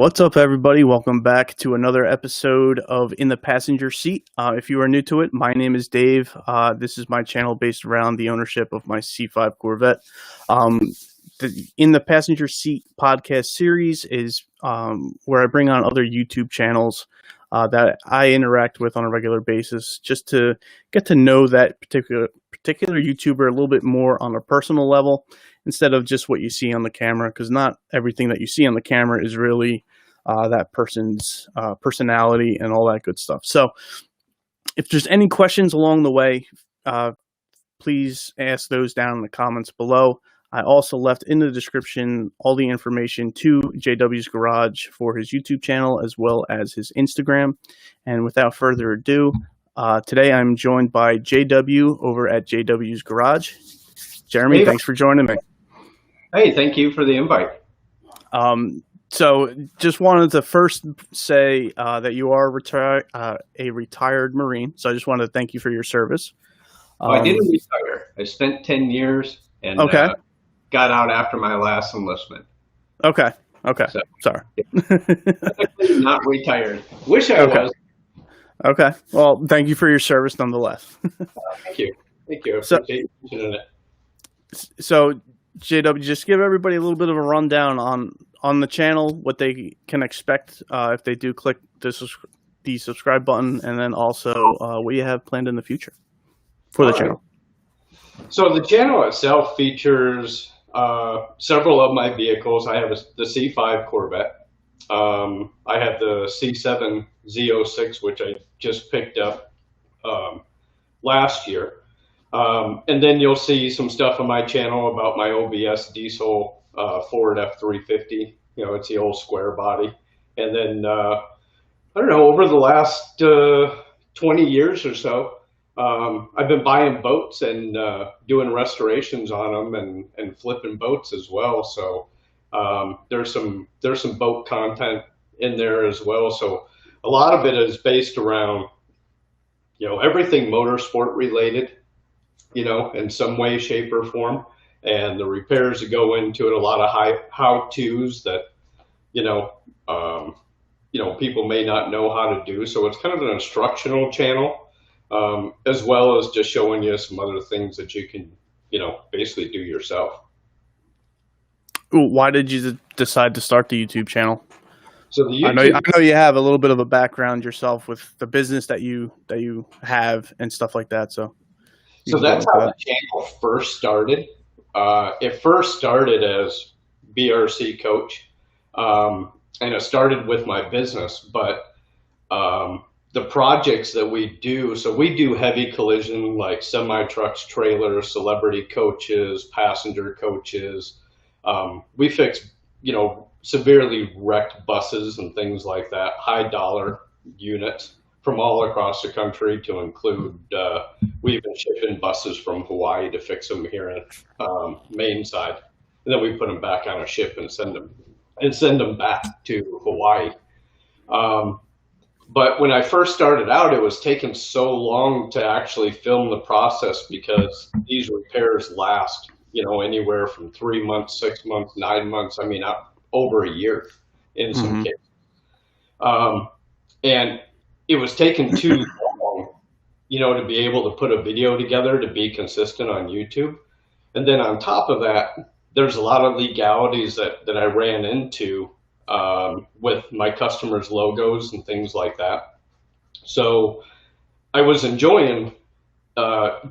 What's up, everybody? Welcome back to another episode of In the Passenger Seat. If you are new to it, my name is Dave. This is my channel based around the ownership of my C5 Corvette. The In the Passenger Seat podcast series is where I bring on other YouTube channels that I interact with on a regular basis, just to get to know that particular YouTuber a little bit more on a personal level, instead of just what you see on the camera, because not everything that you see on the camera is really that person's personality and all that good stuff. So if there's any questions along the way, please ask those down in the comments below. I also left in the description all the information to JW's Garage for his YouTube channel as well as his Instagram. And without further ado, today I'm joined by JW over at JW's Garage. Jeremy, Hey. thanks for joining me. Hey, thank you for the invite. So just wanted to first say that you are a retired Marine. So I just wanted to thank you for your service. I didn't retire. I spent 10 years and got out after my last enlistment. Okay. So, Sorry. Technically not retired. Wish I was. Okay. Well, thank you for your service nonetheless. Thank you. I So- appreciate you mentioning it. So, JW, just give everybody a little bit of a rundown on the channel, what they can expect if they do click the subscribe button, and then also what you have planned in the future for the channel. So the channel itself features several of my vehicles. I have the C5 Corvette. I have the C7 Z06, which I just picked up last year. And then you'll see some stuff on my channel about my OBS diesel Ford F350. You know, it's the old square body. And then, I don't know, over the last 20 years or so, I've been buying boats and doing restorations on them and flipping boats as well. So there's some boat content in there as well. So a lot of it is based around, you know, everything motorsport related, you know, in some way, shape, or form, and the repairs that go into it. A lot of how-tos that, you know, people may not know how to do. So it's kind of an instructional channel, as well as just showing you some other things that you can, you know, basically do yourself. Why did you decide to start the YouTube channel? So the I know you have a little bit of a background yourself with the business that you have and stuff like that. So that's how the channel first started. It first started as BRC coach, and it started with my business. But the projects that we do, so we do heavy collision, like semi-trucks, trailers, celebrity coaches, passenger coaches. We fix, you know, severely wrecked buses and things like that, high dollar units from all across the country, to include, we've been shipping buses from Hawaii to fix them here in Maine side. And then we put them back on a ship and send them back to Hawaii. But when I first started out, it was taking so long to actually film the process, because these repairs last, you know, anywhere from 3 months, 6 months, 9 months. I mean, over a year in some cases. And it was taking too long, you know, to be able to put a video together to be consistent on YouTube. And then on top of that, there's a lot of legalities that I ran into with my customers' logos and things like that. So I was enjoying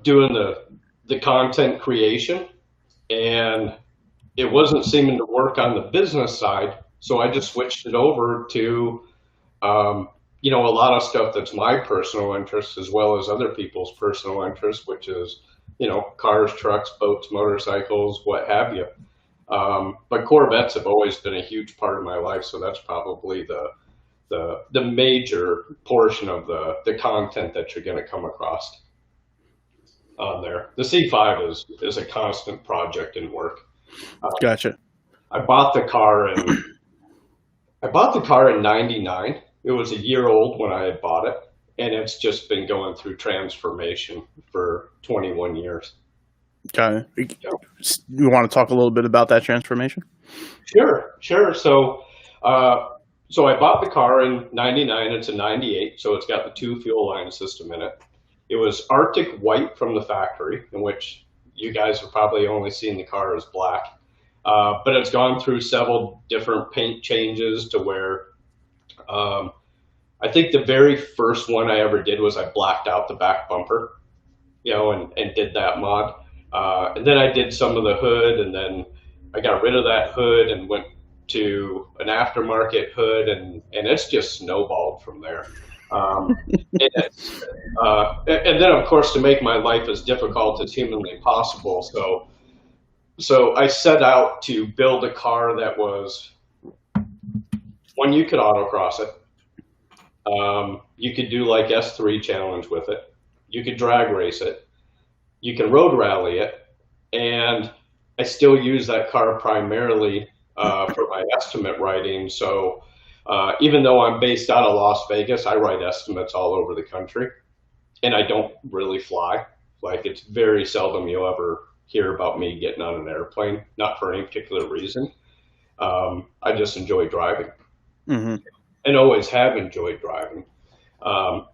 doing the content creation, and it wasn't seeming to work on the business side. So I just switched it over to, you know, a lot of stuff that's my personal interest as well as other people's personal interest, which is, you know, cars, trucks, boats, motorcycles, what have you. But Corvettes have always been a huge part of my life. So that's probably the major portion of the content that you're going to come across on there. The C5 is a constant project and work. Gotcha. I bought the car in '99. It was a year old when I had bought it, and it's just been going through transformation for 21 years. Okay. You want to talk a little bit about that transformation? Sure. So So I bought the car in 99. It's a 98, so it's got the two fuel line system in it. It was Arctic white from the factory, in which you guys have probably only seen the car as black. But it's gone through several different paint changes to where um, I think the very first one I ever did was I blacked out the back bumper, and did that mod. And then I did some of the hood, and then I got rid of that hood and went to an aftermarket hood, and it's just snowballed from there. Um, and then, of course, to make my life as difficult as humanly possible, so I set out to build a car that was one you could autocross it. You could do like S3 challenge with it. You could drag race it. You can road rally it, and I still use that car primarily for my estimate writing. So even though I'm based out of Las Vegas, I write estimates all over the country, and I don't really fly. Like, it's very seldom you'll ever hear about me getting on an airplane, not for any particular reason. I just enjoy driving, Mm-hmm. and always have enjoyed driving.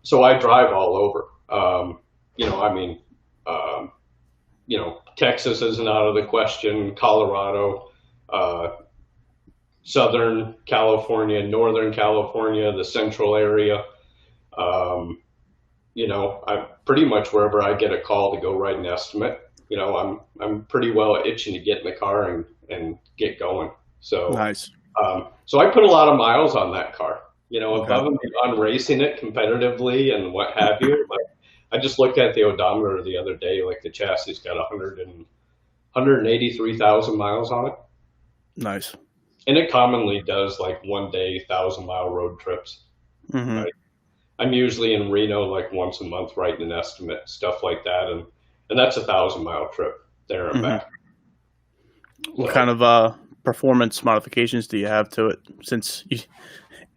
So I drive all over. I mean, um, Texas isn't out of the question, Colorado, Southern California, Northern California, the central area. I'm pretty much wherever I get a call to go write an estimate. I'm pretty well itching to get in the car and get going. So, Nice. so I put a lot of miles on that car, Okay. above and beyond racing it competitively and what have you. Like, I just looked at the odometer the other day, like the chassis got 183,000 miles on it. Nice. And it commonly does like 1 day, 1,000-mile road trips. Mm-hmm. Right? I'm usually in Reno like once a month writing an estimate, stuff like that. And that's 1,000-mile trip there and Mm-hmm. back. What So, kind of performance modifications do you have to it?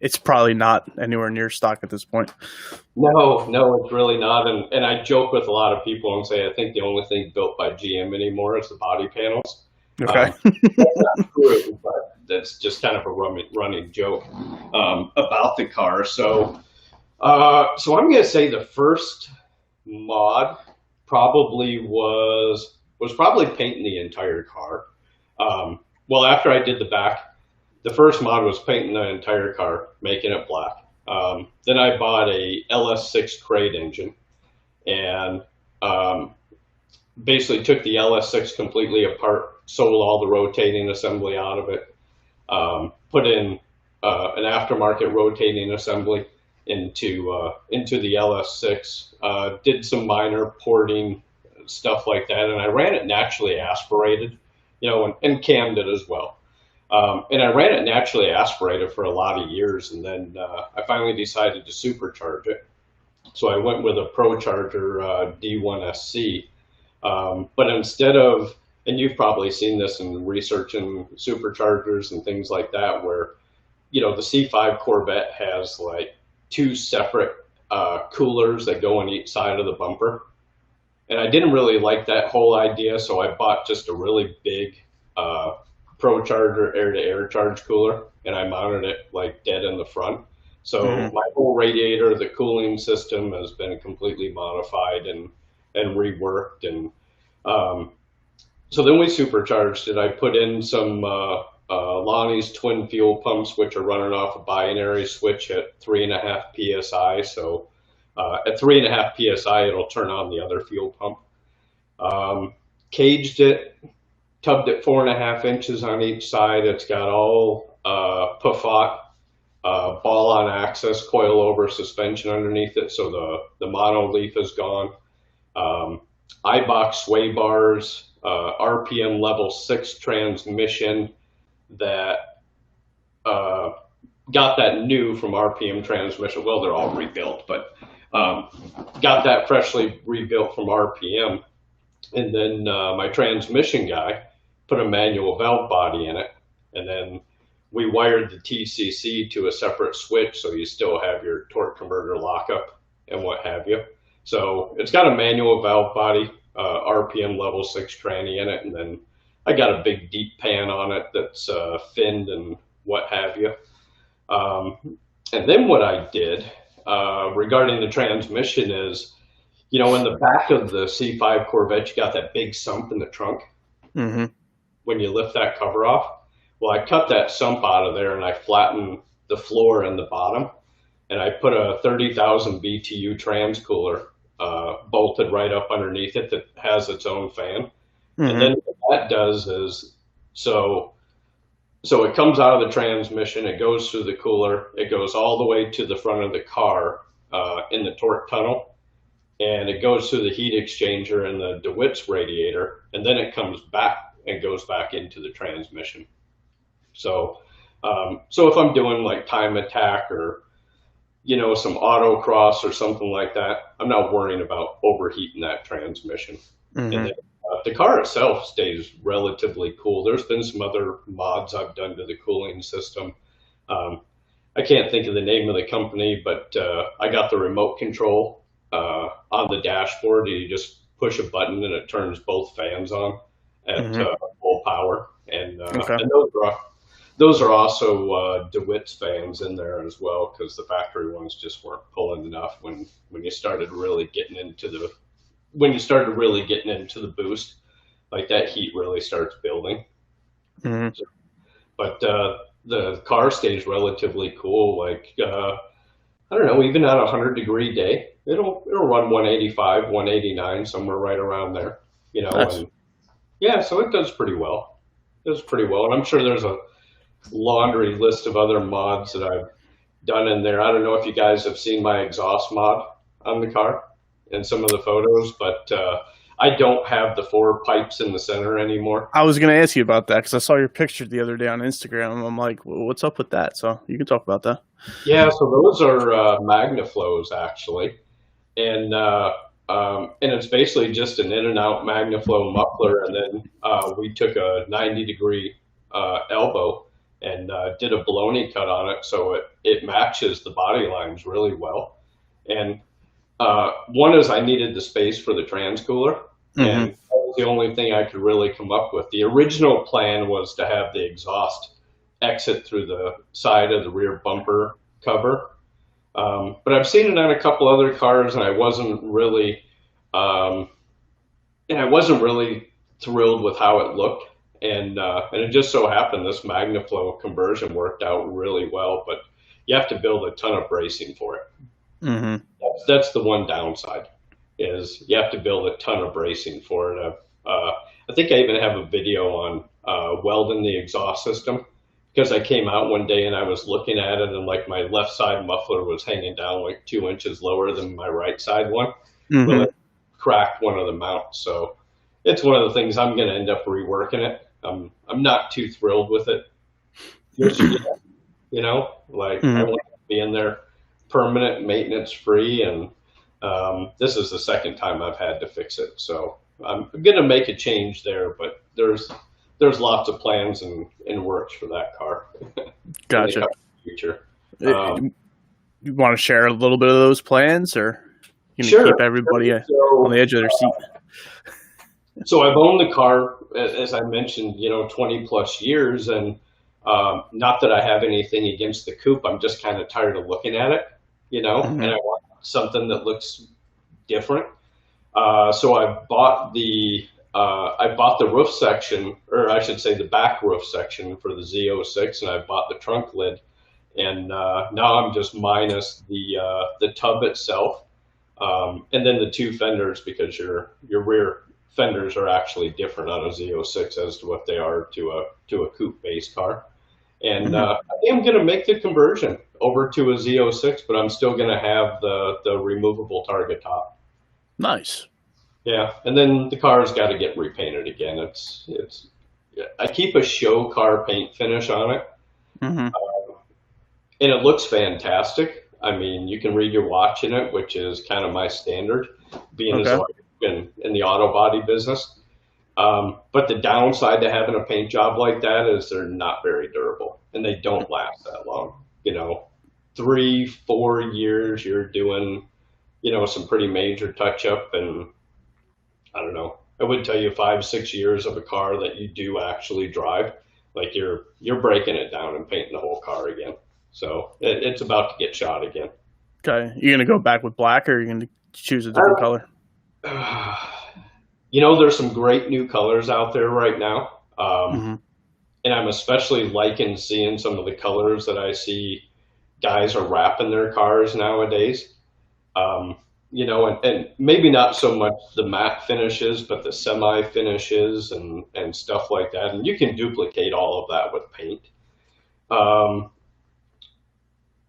It's probably not anywhere near stock at this point. no, it's really not. And I joke with a lot of people and say I think the only thing built by GM anymore is the body panels. Okay. That's not true, but that's just kind of a running joke about the car. So I'm going to say the first mod probably was probably painting the entire car. Well, after I did the back, the first mod was painting the entire car, making it black. Then I bought a LS6 crate engine and basically took the LS6 completely apart, sold all the rotating assembly out of it, put in an aftermarket rotating assembly into the LS6, did some minor porting, stuff like that, and I ran it naturally aspirated, and cammed it as well. And I ran it naturally aspirated for a lot of years, and then I finally decided to supercharge it. So I went with a ProCharger D1SC, but instead of, and you've probably seen this in researching superchargers and things like that, where the C5 Corvette has like two separate coolers that go on each side of the bumper. And I didn't really like that whole idea, so I bought just a really big ProCharger air-to-air charge cooler, and I mounted it like dead in the front. So my whole radiator, the cooling system has been completely modified and reworked. And so then we supercharged it. I put in some Lonnie's twin fuel pumps, which are running off a binary switch at 3.5 psi. So at 3.5 psi, it'll turn on the other fuel pump. Caged it, tubbed it 4.5 inches on each side. It's got all Pafot ball on axis, coil over suspension underneath it. So the mono leaf is gone. iBox sway bars, RPM level 6 transmission that got that new from RPM transmission. Well, they're all rebuilt, but got that freshly rebuilt from RPM. And then my transmission guy put a manual valve body in it, and then we wired the TCC to a separate switch, so you still have your torque converter lockup and what have you. So it's got a manual valve body, RPM level 6 tranny in it, and then I got a big deep pan on it that's finned and what have you. And then what I did regarding the transmission is, in the back of the C5 Corvette, you got that big sump in the trunk. Mm-hmm. When you lift that cover off. Well, I cut that sump out of there and I flattened the floor and the bottom. And I put a 30,000 BTU trans cooler bolted right up underneath it that has its own fan. Mm-hmm. And then what that does is, so it comes out of the transmission, it goes through the cooler, it goes all the way to the front of the car in the torque tunnel, and it goes through the heat exchanger and the DeWitt's radiator, and then it comes back and goes back into the transmission. So if I'm doing like time attack or, some autocross or something like that, I'm not worrying about overheating that transmission. Mm-hmm. And then, the car itself stays relatively cool. There's been some other mods I've done to the cooling system. I can't think of the name of the company, but I got the remote control on the dashboard. You just push a button and it turns both fans on at full power. And, and those are also DeWitt's fans in there as well, because the factory ones just weren't pulling enough when you started really getting into the boost. Like that heat really starts building. Mm-hmm. But the car stays relatively cool. Like I don't know, even at a 100-degree day, it'll run 185, 189, somewhere right around there. And yeah, so it does pretty well. And I'm sure there's a laundry list of other mods that I've done in there. I don't know if you guys have seen my exhaust mod on the car in some of the photos, but I don't have the 4 pipes in the center anymore. I was going to ask you about that because I saw your picture the other day on Instagram, and I'm like, well, what's up with that? So you can talk about that. Yeah, so those are MagnaFlows actually, and it's basically just an in and out MagnaFlow muffler, and then we took a 90-degree elbow and did a baloney cut on it, so it matches the body lines really well. And one is I needed the space for the trans cooler, and that was the only thing I could really come up with. The original plan was to have the exhaust exit through the side of the rear bumper cover, but I've seen it on a couple other cars, and I wasn't really thrilled with how it looked. And it just so happened this MagnaFlow conversion worked out really well, but you have to build a ton of bracing for it. Mm-hmm. That's the one downside, is you have to build a ton of bracing for it. I think I even have a video on welding the exhaust system, because I came out one day and I was looking at it, and like my left side muffler was hanging down like 2 inches lower than my right side one. Mm-hmm. Well, it cracked one of the mounts, so it's one of the things I'm going to end up reworking it. I'm not too thrilled with it. I want to be in there permanent, maintenance free, and this is the second time I've had to fix it. So I'm going to make a change there, but there's lots of plans in works for that car. Gotcha. Future. You want to share a little bit of those plans, or you sure. Keep everybody on the edge of their seat? So I've owned the car, as I mentioned, 20 plus years, and not that I have anything against the coupe. I'm just kind of tired of looking at it, and I want something that looks different. So I bought the roof section, or I should say the back roof section for the Z06, and I bought the trunk lid, and now I'm just minus the tub itself, and then the 2 fenders, because your rear fenders are actually different on a Z06 as to what they are to a coupe base car. And I am going to make the conversion over to a Z06, but I'm still going to have the removable target top. Nice. Yeah, and then the car's got to get repainted again. I keep a show car paint finish on it, and it looks fantastic. I mean, you can read your watch in it, which is kind of my standard, being as though in the auto body business. But the downside to having a paint job like that is they're not very durable, and they don't last that long. 3-4 years, you're doing, some pretty major touch up, and I don't know, I would tell you 5-6 years of a car that you do actually drive, like you're breaking it down and painting the whole car again. So it's about to get shot again. Okay, you gonna go back with black, or are you gonna choose a different color? There's some great new colors out there right now. Mm-hmm. And I'm especially liking seeing some of the colors that I see guys are wrapping their cars nowadays. And maybe not so much the matte finishes, but the semi finishes and stuff like that. And you can duplicate all of that with paint. Um,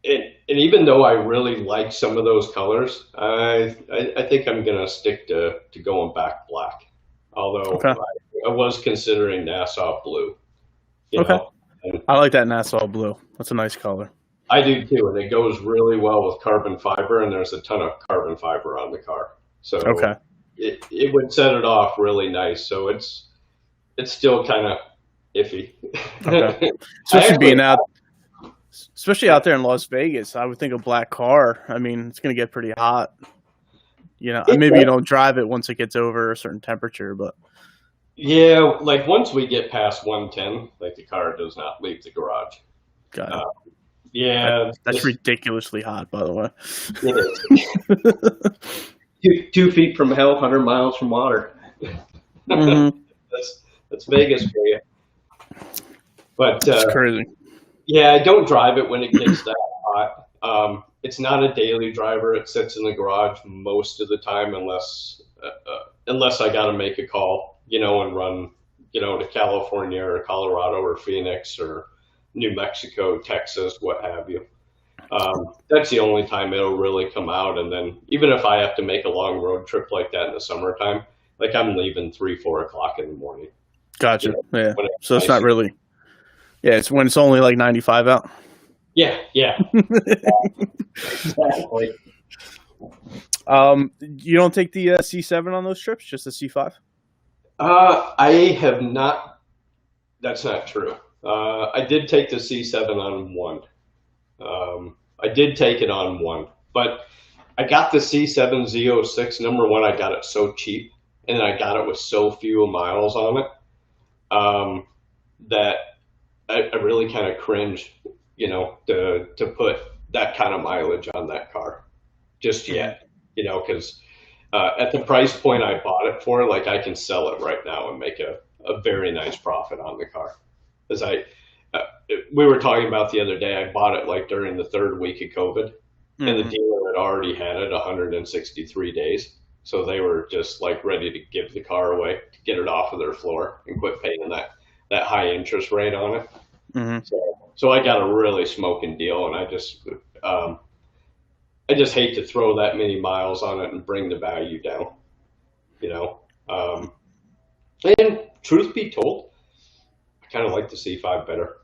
and even though I really like some of those colors, I think I'm going to stick to going back black. Although Okay. I was considering Nassau blue. Okay. I like that Nassau blue. That's a nice color. I do too, and it goes really well with carbon fiber, and there's a ton of carbon fiber on the car. So Okay. it would set it off really nice. So it's still kind of iffy. Okay. Especially out there in Las Vegas, I would think a black car. I mean, it's going to get pretty hot. Maybe you don't drive it once it gets over a certain temperature, but yeah, like once we get past 110, like the car does not leave the garage. got it. Yeah, that's ridiculously hot, by the way. It is. 2 feet from hell, 100 miles from water. Mm-hmm. That's Vegas for you. But it's crazy. Yeah, I don't drive it when it gets that hot. It's not a daily driver. It sits in the garage most of the time, unless I got to make a call, and run, to California or Colorado or Phoenix or New Mexico, Texas, what have you. That's the only time it'll really come out. And then even if I have to make a long road trip like that in the summertime, like I'm leaving 3-4 o'clock in the morning. Gotcha. Yeah. So it's not really. Yeah, it's when it's only like 95 out. Yeah. Exactly. You don't take the C7 on those trips, just the C5? I have not. That's not true. I did take the C7 on one. I did take it on one, but I got the C7 Z06. Number one, I got it so cheap, and then I got it with so few miles on it that I really kind of cringe, to put that kind of mileage on that car just yet, because at the price point I bought it for, like I can sell it right now and make a very nice profit on the car. As we were talking about the other day, I bought it like during the third week of COVID, and the dealer had already had it 163 days. So they were just like ready to give the car away to get it off of their floor and quit paying that high interest rate on it. Mm-hmm. So I got a really smoking deal, and I just hate to throw that many miles on it and bring the value down, and truth be told, I kind of like the C5 better.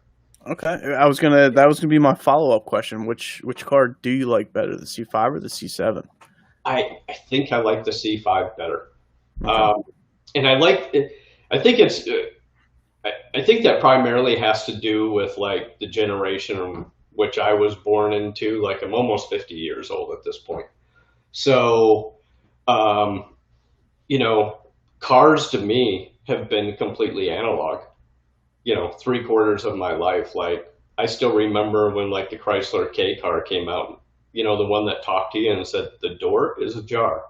Okay, that was gonna be my follow-up question. Which car do you like better, the C5 or the C7? I think I like the C5 better, Okay. and I like it. I think it's. I think that primarily has to do with like the generation which I was born into. Like I'm almost 50 years old at this point, so cars to me have been completely analog. 3/4 of my life. Like I still remember when like the Chrysler K car came out, the one that talked to you and said the door is ajar,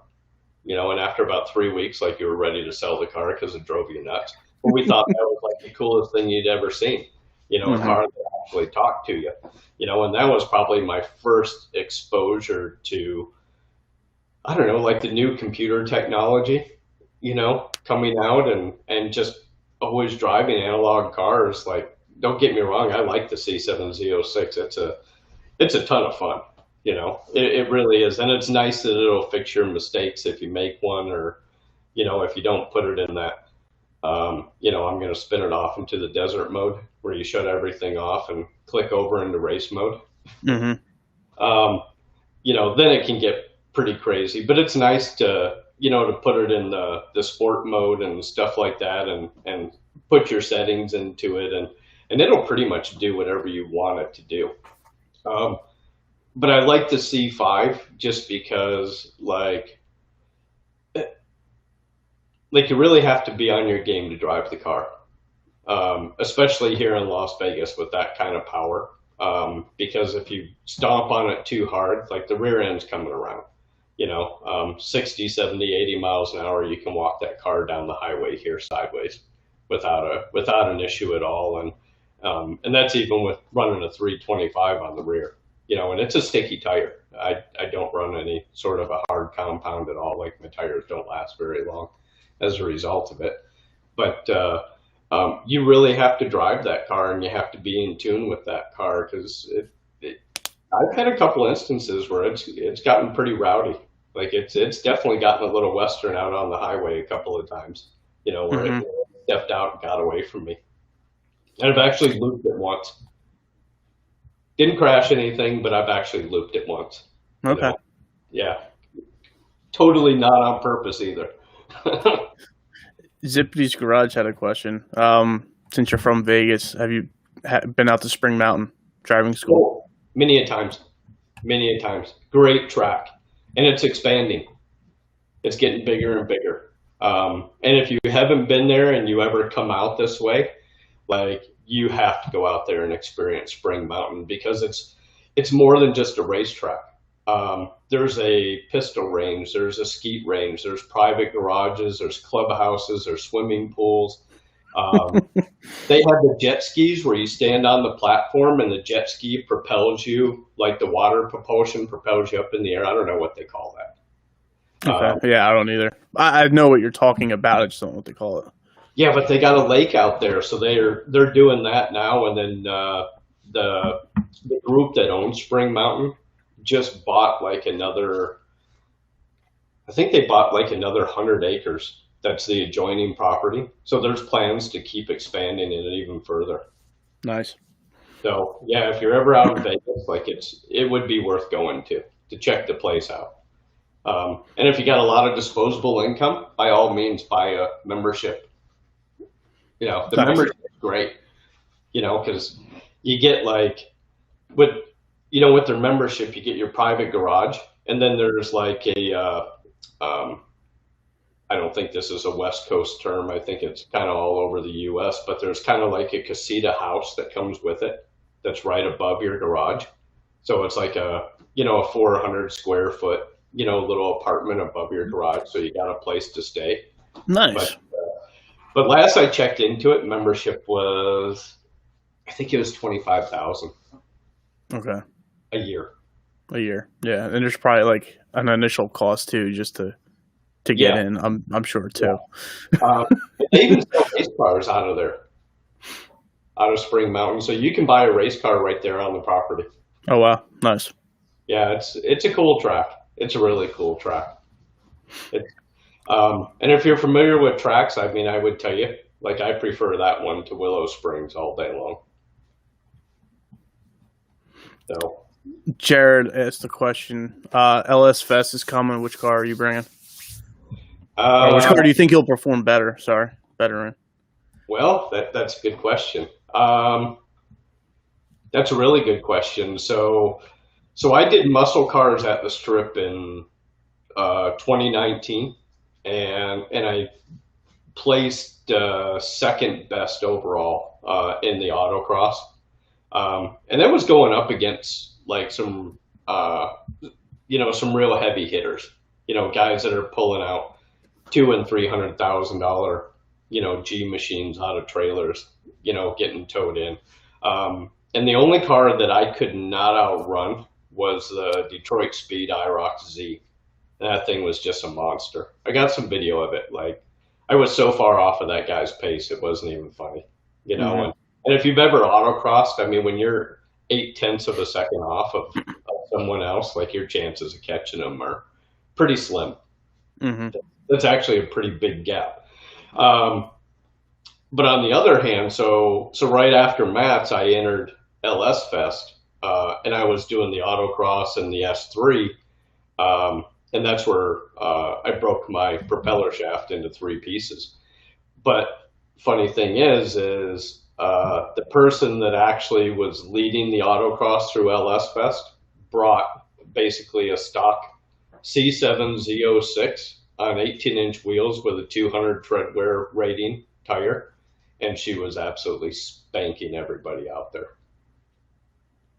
and after about 3 weeks, like you were ready to sell the car because it drove you nuts. But we thought that was like the coolest thing you'd ever seen, a car that actually talked to you, and that was probably my first exposure to, I don't know, like the new computer technology, coming out and just always driving analog cars. Like, don't get me wrong, I like the C7 Z06. It's a ton of fun. It really is. And it's nice that it'll fix your mistakes if you make one, or, if you don't put it in that, I'm going to spin it off into the desert mode where you shut everything off and click over into race mode. Mm-hmm. Then it can get pretty crazy, but it's nice to put it in the sport mode and stuff like that, and put your settings into it, and it'll pretty much do whatever you want it to do. But I like the C5 just because like you really have to be on your game to drive the car, especially here in Las Vegas with that kind of power. because if you stomp on it too hard, like the rear end's coming around, 60, 70, 80 miles an hour, you can walk that car down the highway here sideways without an issue at all. And that's even with running a 325 on the rear, and it's a sticky tire. I don't run any sort of a hard compound at all. Like my tires don't last very long as a result of it. But you really have to drive that car, and you have to be in tune with that car, because I've had a couple instances where it's gotten pretty rowdy. Like it's definitely gotten a little western out on the highway a couple of times, where it stepped out and got away from me. And I've actually looped it once. Didn't crash anything, but I've actually looped it once. Okay. Yeah. Totally not on purpose either. Zippy's Garage had a question. Since you're from Vegas, have you been out to Spring Mountain driving school? Oh, many a times. Great track. And it's expanding. It's getting bigger and bigger. And if you haven't been there and you ever come out this way, like, you have to go out there and experience Spring Mountain, because it's more than just a racetrack. There's a pistol range, there's a skeet range, there's private garages, there's clubhouses, there's swimming pools. They have the jet skis where you stand on the platform and the jet ski propels you, like the water propulsion propels you up in the air. I don't know what they call that. Okay. Yeah, I don't either. I know what you're talking about. I just don't know what they call it. Yeah, but they got a lake out there, so they're doing that now. And then the group that owns Spring Mountain just bought like another 100 acres. That's the adjoining property. So there's plans to keep expanding it even further. Nice. So yeah, if you're ever out in Vegas, like it would be worth going to check the place out. And if you got a lot of disposable income, by all means, buy a membership. The membership is great, because you get with their membership, you get your private garage, and then there's like I don't think this is a West Coast term. I think it's kind of all over the U.S., but there's kind of like a casita house that comes with it that's right above your garage. So it's like a 400 square foot, little apartment above your garage. So you got a place to stay. Nice. But last I checked into it, membership was, I think it was $25,000. Okay. A year. Yeah. And there's probably like an initial cost too, just to get in. I'm sure too. They even sell race cars out of Spring Mountain, so you can buy a race car right there on the property. Oh wow, nice. Yeah, it's a cool track. It's a really cool track. And if you're familiar with tracks, I mean, I would tell you, like, I prefer that one to Willow Springs all day long. So, Jared asked the question. LS Fest is coming. Which car are you bringing? Or which car do you think you'll perform better? Better in? Well, that's a good question. That's a really good question. So I did muscle cars at the Strip in 2019, and I placed second best overall in the autocross, and that was going up against like some real heavy hitters, guys that are pulling out $200,000 and $300,000 G machines out of trailers, getting towed in. And the only car that I could not outrun was the Detroit Speed IROC Z. That thing was just a monster. I got some video of it. Like, I was so far off of that guy's pace, it wasn't even funny, Mm-hmm. And if you've ever autocrossed, I mean, when you're 0.8 of a second off of someone else, like, your chances of catching them are pretty slim. Mm-hmm. That's actually a pretty big gap. But on the other hand, so right after Matt's, I entered LS Fest, and I was doing the autocross and the S3, and that's where I broke my propeller shaft into 3 pieces. But funny thing is the person that actually was leading the autocross through LS Fest brought basically a stock C7 Z06 on 18-inch wheels with a 200 tread wear rating tire, and she was absolutely spanking everybody out there.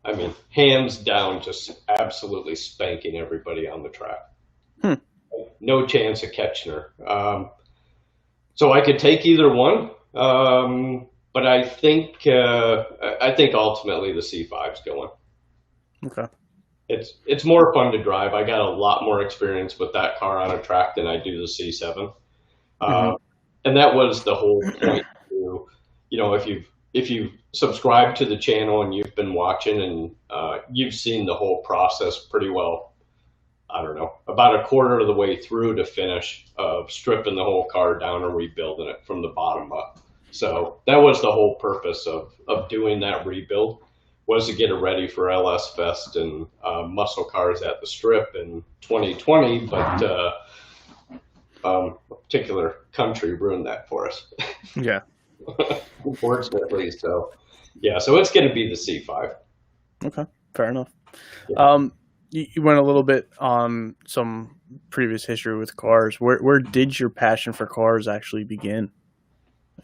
I mean, hands down, just absolutely spanking everybody on the track. No chance of catching her. So I could take either one, but I think ultimately the C5's going. Okay. It's more fun to drive. I got a lot more experience with that car on a track than I do the C7, and that was the whole point. If you've subscribed to the channel and you've been watching and you've seen the whole process pretty well. I don't know, about a quarter of the way through to finish of stripping the whole car down and rebuilding it from the bottom up. So that was the whole purpose of doing that rebuild, was to get it ready for LS Fest and muscle cars at the strip in 2020. But a particular country ruined that for us. Yeah. Unfortunately. So yeah, so it's going to be the C5. Okay, fair enough. Yeah. You went a little bit on some previous history with cars. Where did your passion for cars actually begin?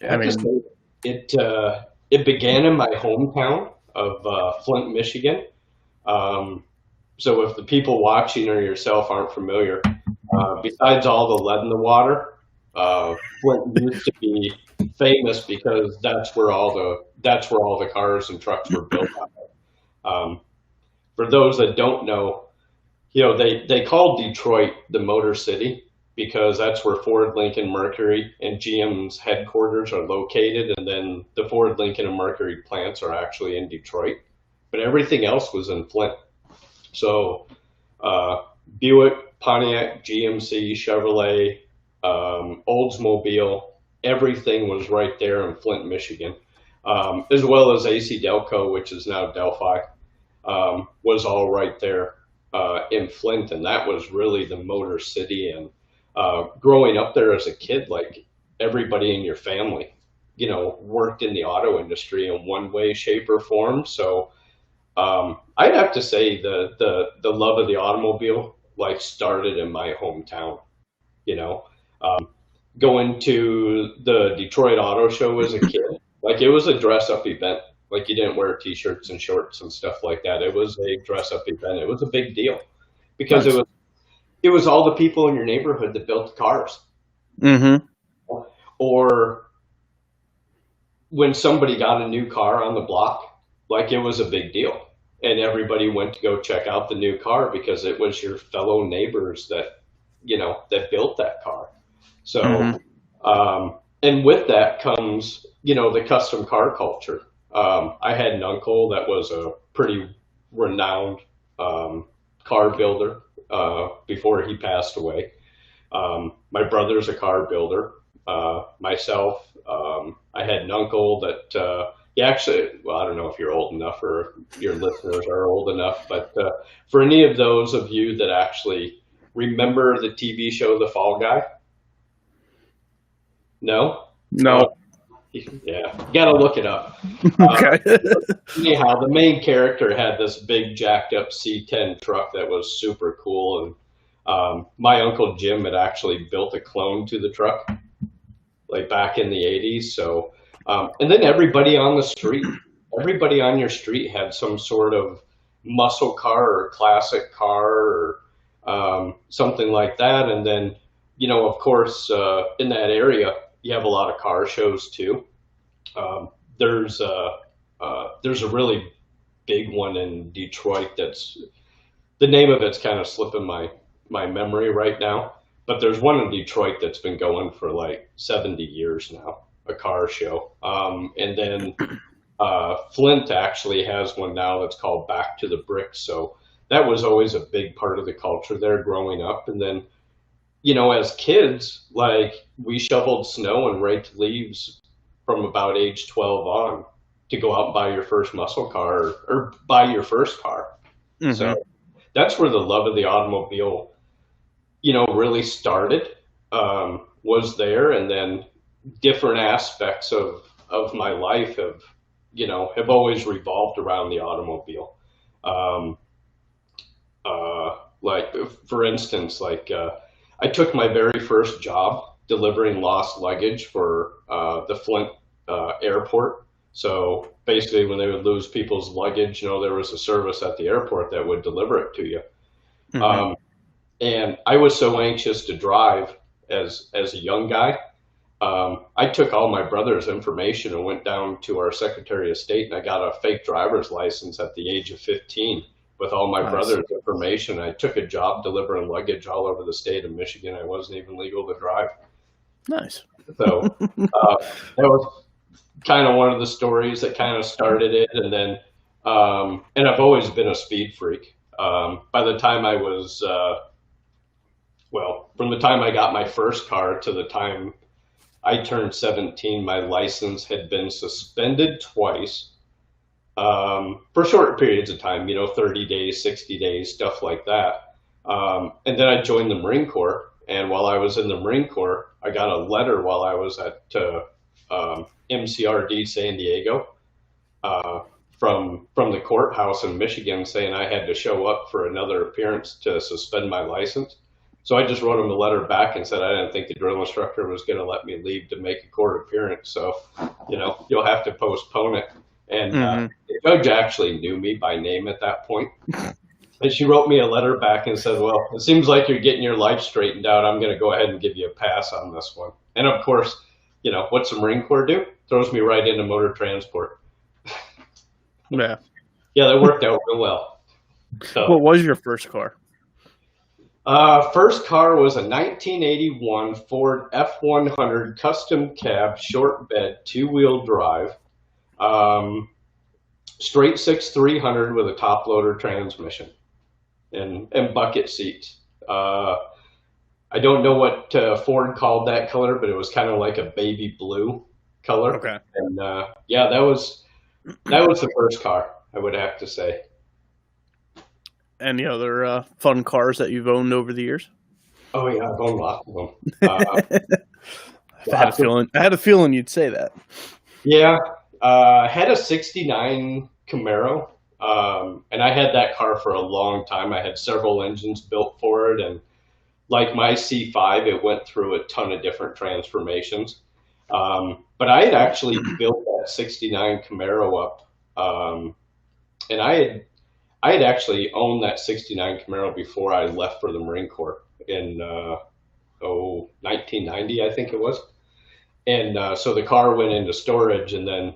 I mean, it began in my hometown of Flint, Michigan. So if the people watching or yourself aren't familiar, besides all the lead in the water, Flint used to be famous because that's where all the cars and trucks were built out of. For those that don't know, they call Detroit the Motor City because that's where Ford, Lincoln, Mercury, and GM's headquarters are located, and then the Ford, Lincoln, and Mercury plants are actually in Detroit. But everything else was in Flint. So Buick, Pontiac, GMC, Chevrolet, Oldsmobile, everything was right there in Flint, Michigan, as well as AC Delco, which is now Delphi. Was all right there in Flint, and that was really the Motor City. And growing up there as a kid, like everybody in your family, worked in the auto industry in one way, shape, or form. So I'd have to say the love of the automobile started in my hometown. Going to the Detroit Auto Show as a kid, it was a dress up event. You didn't wear t-shirts and shorts and stuff like that. It was a dress-up event. It was a big deal because it was all the people in your neighborhood that built the cars. Mm-hmm. Or when somebody got a new car on the block, it was a big deal. And everybody went to go check out the new car because it was your fellow neighbors that built that car. So, and with that comes, the custom car culture. I had an uncle that was a pretty renowned car builder before he passed away. My brother's a car builder. Myself, I had an uncle that he actually, well, I don't know if you're old enough or your listeners are old enough, but for any of those of you that actually remember the TV show The Fall Guy? No? No. Yeah, you got to look it up. Okay. Anyhow, the main character had this big jacked up C10 truck that was super cool, and my uncle Jim had actually built a clone to the truck, back in the 80s. So, and then everybody on your street had some sort of muscle car or classic car or something like that. And then, of course, in that area, you have a lot of car shows too. There's a really big one in Detroit that's, the name of it's kind of slipping my memory right now, but there's one in Detroit that's been going for 70 years now, a car show. And then Flint actually has one now that's called Back to the Bricks. So that was always a big part of the culture there growing up. And then, as kids, we shoveled snow and raked leaves from about age 12 on to go out and buy your first muscle car or buy your first car. Mm-hmm. So that's where the love of the automobile, really started, was there. And then different aspects of my life have always revolved around the automobile. For instance, I took my very first job delivering lost luggage for the Flint airport So basically, when they would lose people's luggage, there was a service at the airport that would deliver it to you. Mm-hmm. And I was so anxious to drive as a young guy. I took all my brother's information and went down to our Secretary of State, and I got a fake driver's license at the age of 15 with all my brother's information. I took a job delivering luggage all over the state of Michigan. I wasn't even legal to drive. Nice. So that was kind of one of the stories that kind of started it. And then, and I've always been a speed freak. By the time I was, from the time I got my first car to the time I turned 17, my license had been suspended twice for short periods of time, 30 days, 60 days, stuff like that. And then I joined the Marine Corps. And while I was in the Marine Corps, I got a letter while I was at MCRD San Diego from the courthouse in Michigan saying I had to show up for another appearance to suspend my license. So I just wrote him a letter back and said I didn't think the drill instructor was going to let me leave to make a court appearance. So, you'll have to postpone it. And the judge actually knew me by name at that point. And she wrote me a letter back and said, well, it seems like you're getting your life straightened out. I'm going to go ahead and give you a pass on this one. And of course, what's the Marine Corps do? Throws me right into motor transport. Yeah. Yeah, that worked out real well. So, what was your first car? First car was a 1981 Ford F100 custom cab, short bed, two-wheel drive, straight 6 300 with a top loader transmission and bucket seats. I don't know what Ford called that color, but it was kind of like a baby blue color. Okay. And yeah, that was the first car, I would have to say. Any other fun cars that you've owned over the years? Oh yeah, I've owned lots of them. I had a feeling you'd say that. Yeah, had a '69 Camaro, and I had that car for a long time. I had several engines built for it, and like my C5, it went through a ton of different transformations. But I had actually built that '69 Camaro up, and I had actually owned that '69 Camaro before I left for the Marine Corps in 1990, I think it was. And so the car went into storage, and then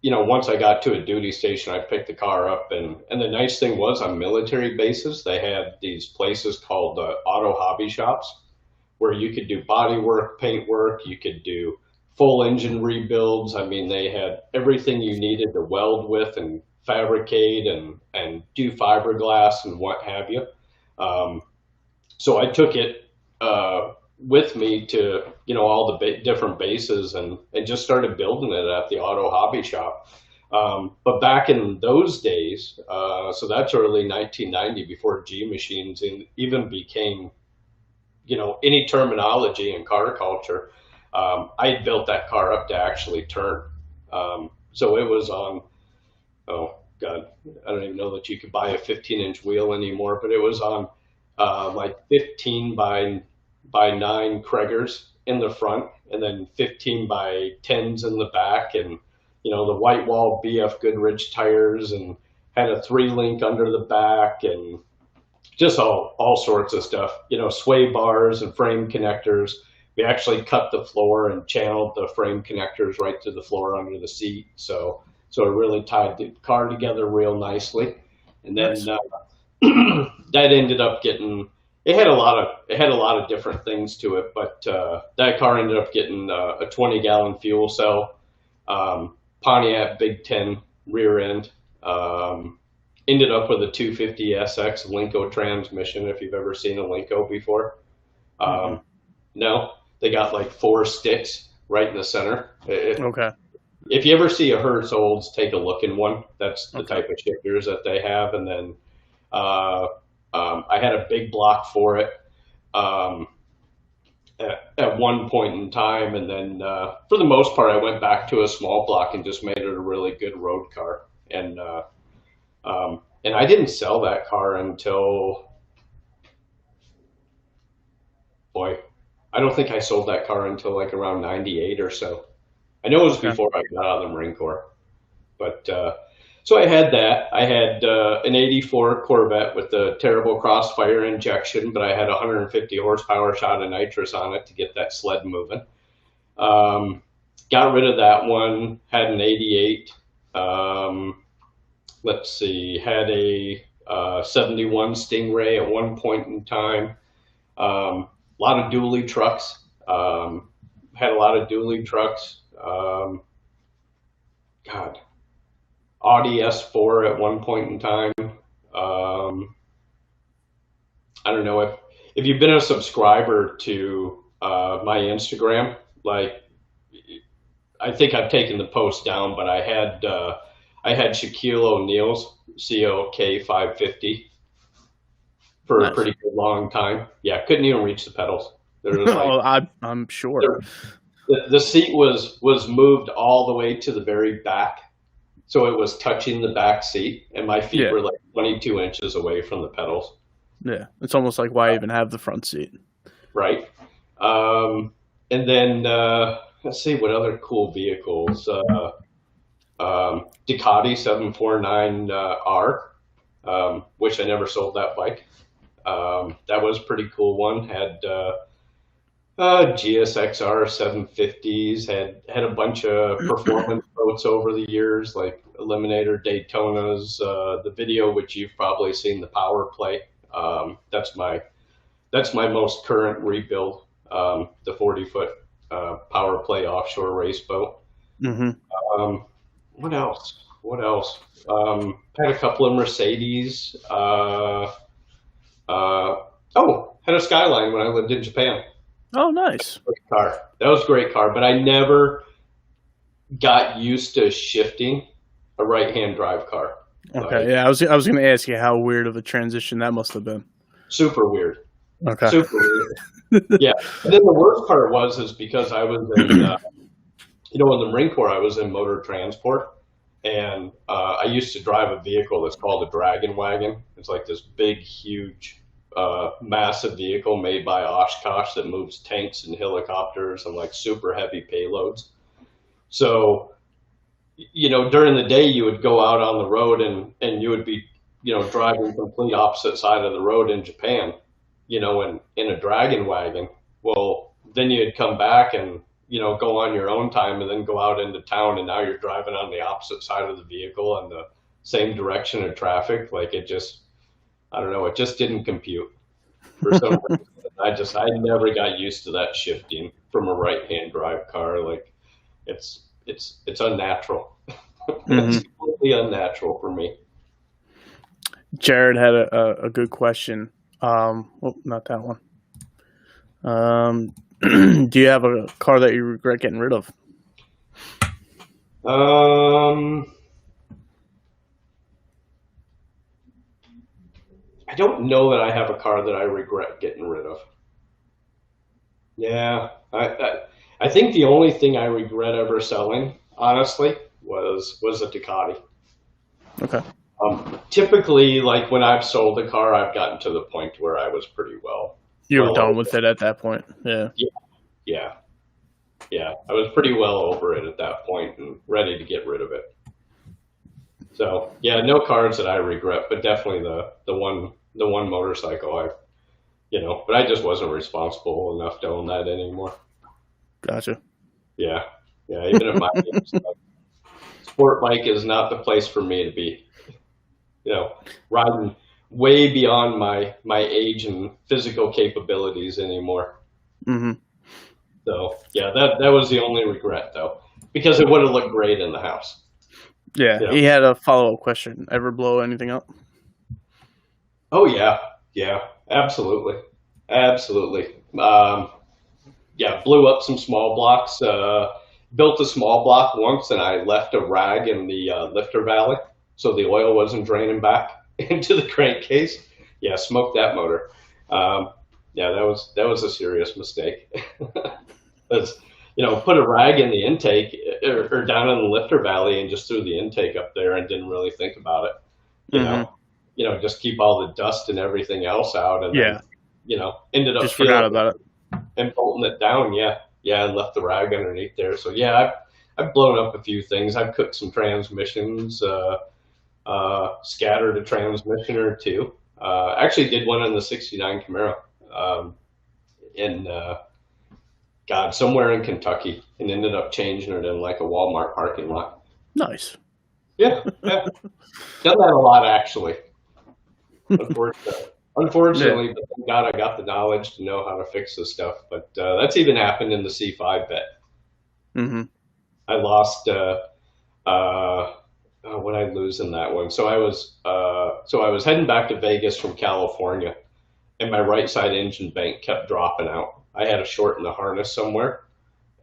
once I got to a duty station, I picked the car up, and the nice thing was on military bases, they had these places called auto hobby shops where you could do body work, paint work, you could do full engine rebuilds. I mean, they had everything you needed to weld with and fabricate and do fiberglass and what have you. So I took it with me to all the different bases and just started building it at the auto hobby shop. But back in those days, so that's early 1990, before G machines even became any terminology in car culture. I had built that car up to actually turn. So it was on, oh God, I don't even know that you could buy a 15-inch wheel anymore, but it was on like 15 by 9 Craigers in the front, and then 15 by 10s in the back, and the white wall BF Goodrich tires, and had a 3-link under the back, and just all sorts of stuff. Sway bars and frame connectors. We actually cut the floor and channeled the frame connectors right to the floor under the seat, so it really tied the car together real nicely. And then that ended up getting. It had a lot of different things to it, but that car ended up getting a 20-gallon fuel cell, Pontiac Big 10 rear end. Ended up with a 250 SX Linco transmission. If you've ever seen a Linco before, no, they got like 4 sticks right in the center. Okay. If you ever see a Hertz Olds, take a look in one. That's the type of shifters that they have, and then. I had a big block for it at one point in time, and then for the most part, I went back to a small block and just made it a really good road car. And I didn't sell that car until, I don't think I sold that car until like around '98 or so. I know it was Okay. before I got out of the Marine Corps. But so I had that. I had an '84 Corvette with the terrible crossfire injection, but I had 150 horsepower shot of nitrous on it to get that sled moving. Got rid of that one. Had an '88. Let's see. Had a 71 Stingray at one point in time. A lot of dually trucks. Had a lot of dually trucks. God. Audi S4 at one point in time. I don't know if you've been a subscriber to my Instagram. Like, I think I've taken the post down, but I had Shaquille O'Neal's COK 550 for Nice. a pretty good long time. Yeah, couldn't even reach the pedals. There was like, I'm sure. the seat was moved all the way to the very back. So it was touching the back seat, and my feet were like 22 inches away from the pedals. Yeah, it's almost like why even have the front seat? Right. And then let's see what other cool vehicles. Ducati 749R. Wish I never sold that bike. That was a pretty cool one. Had GSXR 750s, had a bunch of performance boats over the years, like Eliminator Daytonas, the video which you've probably seen, the Power Play. That's my most current rebuild, the 40-foot Power Play offshore race boat. Mm-hmm. What else? Had a couple of Mercedes. Had a Skyline when I lived in Japan. Oh, nice. That was a great car, but I never got used to shifting a right-hand drive car. Okay, yeah, I was going to ask you how weird of a transition that must have been. Super weird. Okay. Super weird. Yeah. And then the worst part is because I was in, in the Marine Corps, I was in motor transport, and I used to drive a vehicle that's called a Dragon Wagon. It's like this big, huge, massive vehicle made by Oshkosh that moves tanks and helicopters and like super heavy payloads. So, during the day you would go out on the road and you would be, driving complete opposite side of the road in Japan, in a Dragon Wagon. Well, then you'd come back and, go on your own time and then go out into town, and now you're driving on the opposite side of the vehicle and the same direction of traffic. Like it just didn't compute for some reason. I never got used to that shifting from a right-hand drive car. Like it's unnatural. It's completely unnatural for me. Jared had a good question. Not that one. Do you have a car that you regret getting rid of? I don't know that I have a car that I regret getting rid of. Yeah, I think the only thing I regret ever selling, honestly, was a Ducati. Okay. Typically, like when I've sold a car, I've gotten to the point where I was pretty well. You were done with it at that point. Yeah. Yeah. I was pretty well over it at that point and ready to get rid of it. So yeah, no cars that I regret, but definitely the one motorcycle but I just wasn't responsible enough to own that anymore. Gotcha. Yeah. Even at my age, sport bike is not the place for me to be. Riding way beyond my age and physical capabilities anymore. Mm-hmm. So yeah, that was the only regret though, because it would have looked great in the house. Yeah. He had a follow-up question. Ever blow anything up? Oh yeah, absolutely. Blew up some small blocks. Built a small block once, and I left a rag in the lifter valley, so the oil wasn't draining back into the crankcase. Yeah, smoked that motor. That was a serious mistake. Put a rag in the intake or down in the lifter valley and just threw the intake up there and didn't really think about it. Just keep all the dust and everything else out, and then, ended up just forgot about it and bolting it down. Yeah, and left the rag underneath there. So yeah, I've blown up a few things. I've cooked some transmissions, scattered a transmission or two. Actually did one in the 69 Camaro, in, somewhere in Kentucky, and ended up changing it in like a Walmart parking lot. Nice. Yeah. Done that a lot, actually. Unfortunately, but thank God I got the knowledge to know how to fix this stuff. But that's even happened in the C5 bet. Mm-hmm. I lost. What I lose in that one? So I was heading back to Vegas from California, and my right side engine bank kept dropping out. I had a short in the harness somewhere,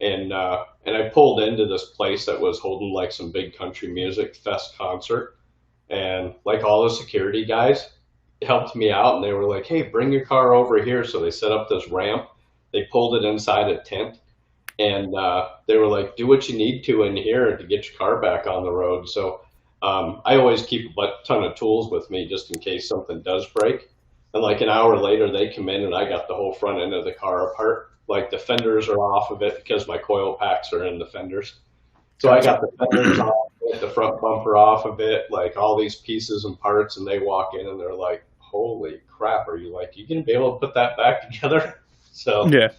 and I pulled into this place that was holding like some big country music fest concert, and like all the security guys helped me out, and they were like, "Hey, bring your car over here." So they set up this ramp. They pulled it inside a tent, and they were like, "Do what you need to in here to get your car back on the road." So I always keep a ton of tools with me just in case something does break. And like an hour later, they come in and I got the whole front end of the car apart. Like the fenders are off of it because my coil packs are in the fenders. So I got the fenders off of it, the front bumper off of it, like all these pieces and parts. And they walk in and they're like, "Holy crap, are you like, you gonna be able to put that back together?" So yeah,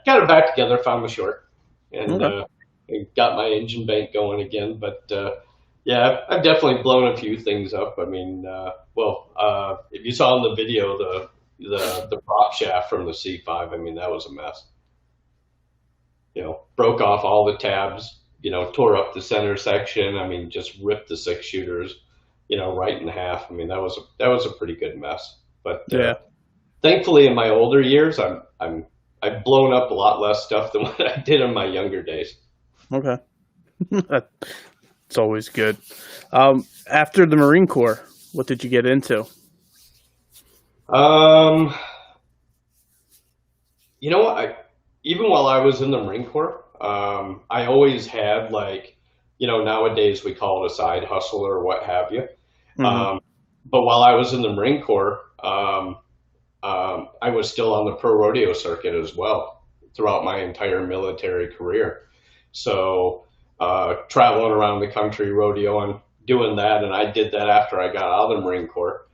got it back together, found the short, and got my engine bank going again. But yeah, I've definitely blown a few things up. I mean, if you saw in the video the prop shaft from the C5, I mean, that was a mess. You know, broke off all the tabs, you know, tore up the center section. I mean, just ripped the 6-shooters, you know, right in half. I mean, that was a pretty good mess. But thankfully, in my older years, I've blown up a lot less stuff than what I did in my younger days. Okay, it's always good. After the Marine Corps, what did you get into? You know what? Even while I was in the Marine Corps, I always had like, you know, nowadays we call it a side hustle or what have you. Mm-hmm. But while I was in the Marine Corps, I was still on the pro rodeo circuit as well throughout my entire military career. So traveling around the country, rodeoing, doing that, and I did that after I got out of the Marine Corps.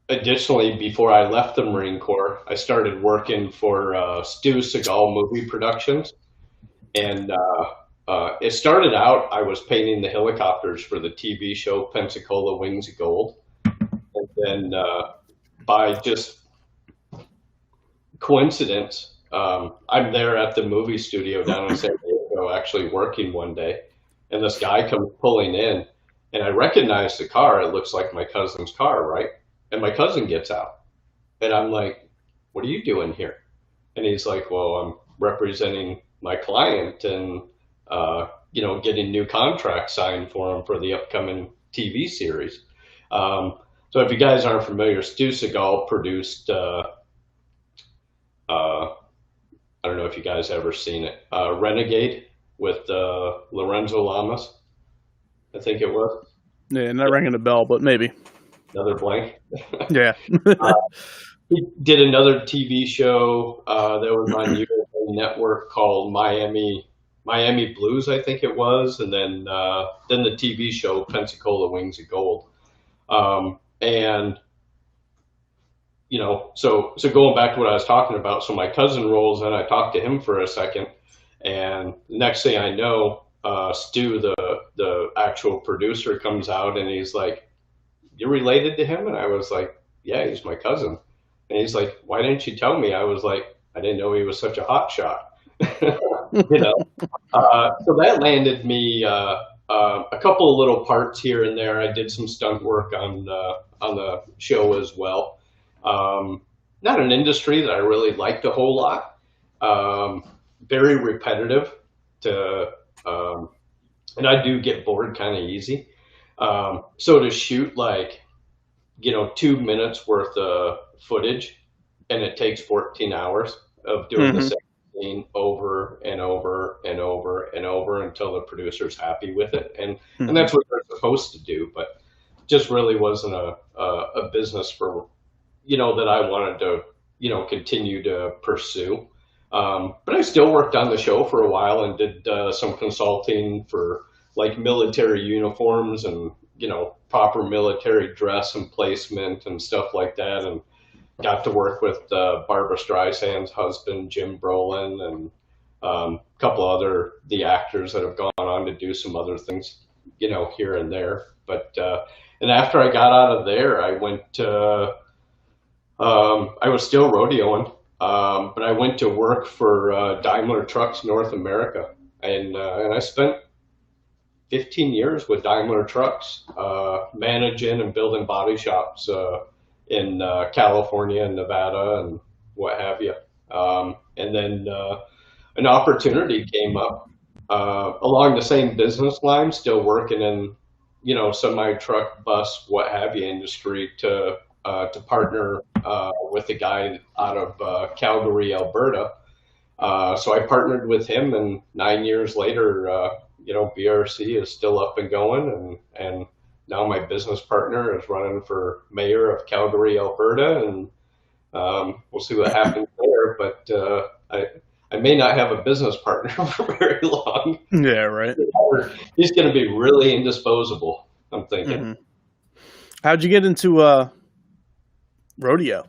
Additionally, before I left the Marine Corps, I started working for Stu Seagal movie productions. And it started out, I was painting the helicopters for the TV show Pensacola Wings of Gold. And then by just coincidence, I'm there at the movie studio down in San Diego actually working one day. And this guy comes pulling in, and I recognize the car. It looks like my cousin's car, right? And my cousin gets out. And I'm like, "What are you doing here?" And he's like, "Well, I'm representing my client and, you know, getting new contracts signed for him for the upcoming TV series." So if you guys aren't familiar, Stu Seagal produced, I don't know if you guys ever seen it, Renegade with Lorenzo Lamas, I think it was. Yeah, not ringing a bell, but maybe. Another blank. Yeah. He did another TV show that was on USA Network called Miami Blues, I think it was, and then the TV show Pensacola Wings of Gold. And you know, so going back to what I was talking about, so my cousin rolls in, I talked to him for a second, and the next thing I know, Stu, the actual producer, comes out and he's like, "You're related to him?" And I was like, "Yeah, he's my cousin." And he's like, "Why didn't you tell me?" I was like, "I didn't know he was such a hot shot." You know, so that landed me a couple of little parts here and there. I did some stunt work on the show as well. Not an industry that I really liked a whole lot. Very repetitive and I do get bored kind of easy. So to shoot like, you know, 2 minutes worth of footage, and it takes 14 hours of doing the same scene over and over and over and over until the producer's happy with it. And that's what they're supposed to do, but just really wasn't a business for, you know, that I wanted to, you know, continue to pursue. But I still worked on the show for a while and did some consulting for like military uniforms and, proper military dress and placement and stuff like that. And got to work with Barbara Streisand's husband, Jim Brolin, and a couple other the actors that have gone on to do some other things, here and there. But and after I got out of there, I went to I was still rodeoing, but I went to work for Daimler Trucks North America, and I spent 15 years with Daimler Trucks, managing and building body shops in California and Nevada and what have you. And then an opportunity came up along the same business line, still working in, semi truck, bus, what have you industry to partner with a guy out of Calgary, Alberta. So I partnered with him, and 9 years later, BRC is still up and going, and now my business partner is running for mayor of Calgary, Alberta, and we'll see what happens there. But I may not have a business partner for very long. Yeah, right. He's going to be really indisposable, I'm thinking. Mm-hmm. How'd you get into rodeo?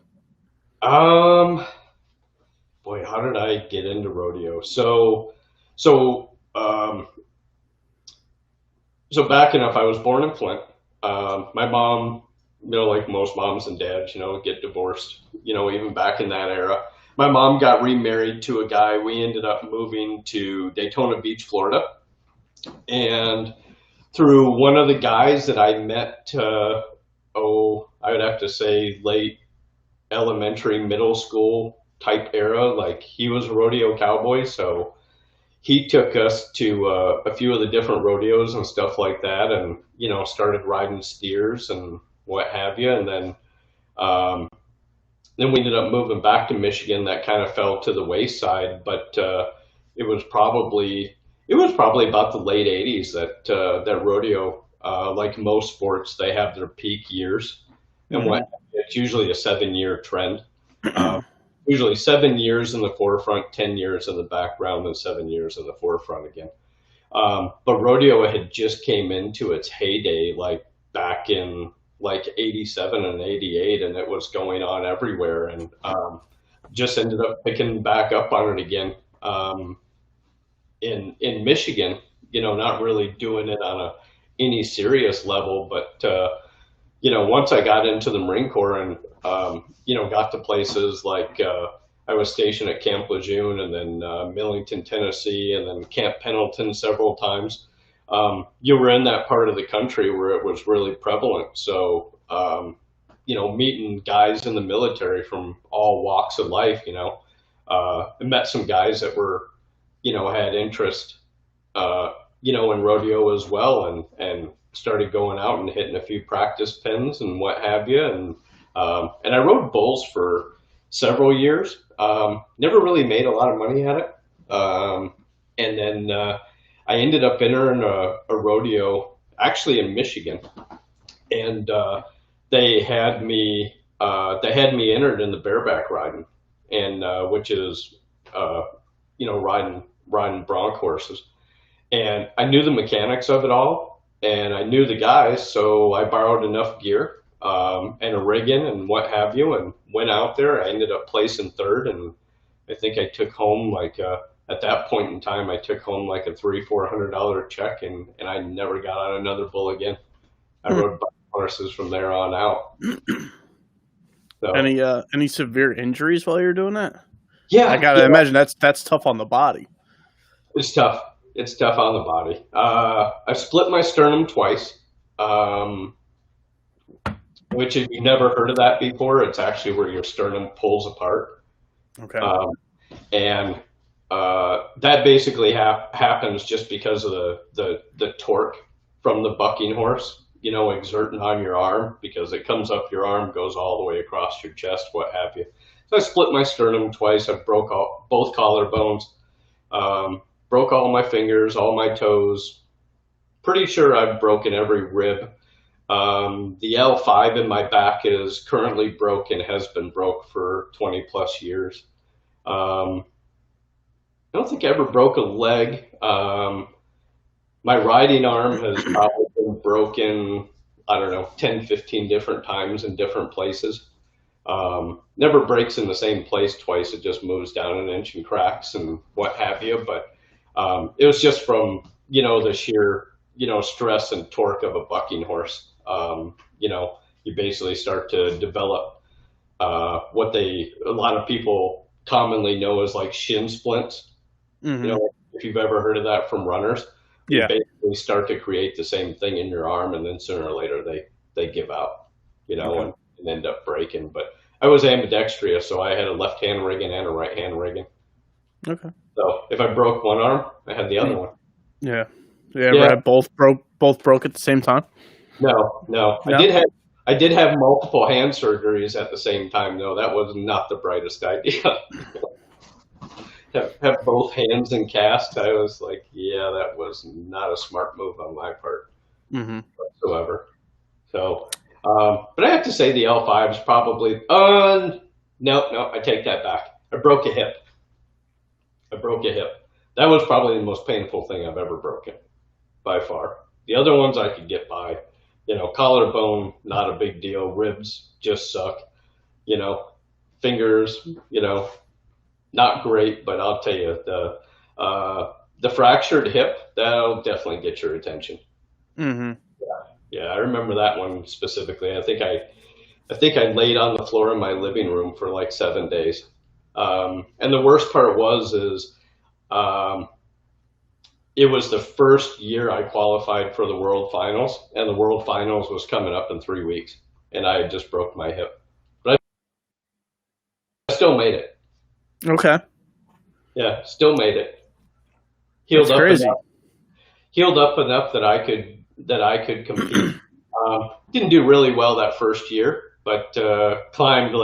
Boy, how did I get into rodeo? So backing up, I was born in Flint. My mom, like most moms and dads, get divorced, even back in that era. My mom got remarried to a guy. We ended up moving to Daytona Beach, Florida. And through one of the guys that I met, I would have to say late elementary, middle school type era, like he was a rodeo cowboy. So he took us to a few of the different rodeos and stuff like that, and started riding steers and what have you. And then we ended up moving back to Michigan. That kind of fell to the wayside, but it was probably about the late '80s that rodeo, like most sports, they have their peak years, and it's usually a 7-year trend. Usually 7 years in the forefront, 10 years in the background, and 7 years in the forefront again. But rodeo had just came into its heyday, like back in like 87 and 88, and it was going on everywhere, and just ended up picking back up on it again in Michigan, not really doing it on any serious level, but once I got into the Marine Corps and got to places like I was stationed at Camp Lejeune, and then Millington, Tennessee, and then Camp Pendleton several times. You were in that part of the country where it was really prevalent. So, meeting guys in the military from all walks of life, I met some guys that were, had interest, in rodeo as well, and started going out and hitting a few practice pins and what have you. And I rode bulls for several years. Never really made a lot of money at it. And then I ended up entering a rodeo actually in Michigan, and they had me entered in the bareback riding, and which is riding bronc horses. And I knew the mechanics of it all, and I knew the guys, so I borrowed enough gear and a rigging and what have you, and went out there. I ended up placing third, and I think I took home at that point in time, I took home like a $300-400 check, and I never got on another bull again. I rode horses from there on out. So, any severe injuries while you're doing that? Yeah, I gotta imagine that's tough on the body. It's tough. It's tough on the body. I split my sternum twice, which if you've never heard of that before, it's actually where your sternum pulls apart. Okay. And that basically happens just because of the torque from the bucking horse, exerting on your arm, because it comes up your arm, goes all the way across your chest, what have you. So I split my sternum twice. I broke both collarbones, broke all my fingers, all my toes. Pretty sure I've broken every rib. The L5 in my back is currently broken, has been broke for 20 plus years. I don't think I ever broke a leg. My riding arm has probably been broken, I don't know, 10, 15 different times in different places. Never breaks in the same place twice. It just moves down an inch and cracks and what have you. But it was just from, the sheer, stress and torque of a bucking horse. You basically start to develop what a lot of people commonly know as like shin splints. Mm-hmm. If you've ever heard of that from runners, Yeah. they basically start to create the same thing in your arm, and then sooner or later they give out, Okay. and end up breaking. But I was ambidextrous, so I had a left hand rigging and a right hand rigging. Okay. So if I broke one arm, I had the other one. Yeah. Yeah. Yeah. Right. Both broke at the same time. No. No? I did have multiple hand surgeries at the same time. No, that was not the brightest idea. have both hands in cast. I was like, yeah, that was not a smart move on my part whatsoever. So, but I have to say the L5 is probably, no, I take that back. I broke a hip. That was probably the most painful thing I've ever broken, by far. The other ones I could get by. Collarbone, not a big deal. Ribs just suck. Fingers, not great, but I'll tell you, the fractured hip, that'll definitely get your attention. Mm-hmm. Yeah, I remember that one specifically. I think I laid on the floor in my living room for like 7 days. And the worst part is it was the first year I qualified for the World Finals, and the World Finals was coming up in 3 weeks, and I had just broke my hip. But I still made it. Okay. Yeah, still made it. Healed That's crazy. Healed up enough that I could compete. Didn't do really well that first year, but climbed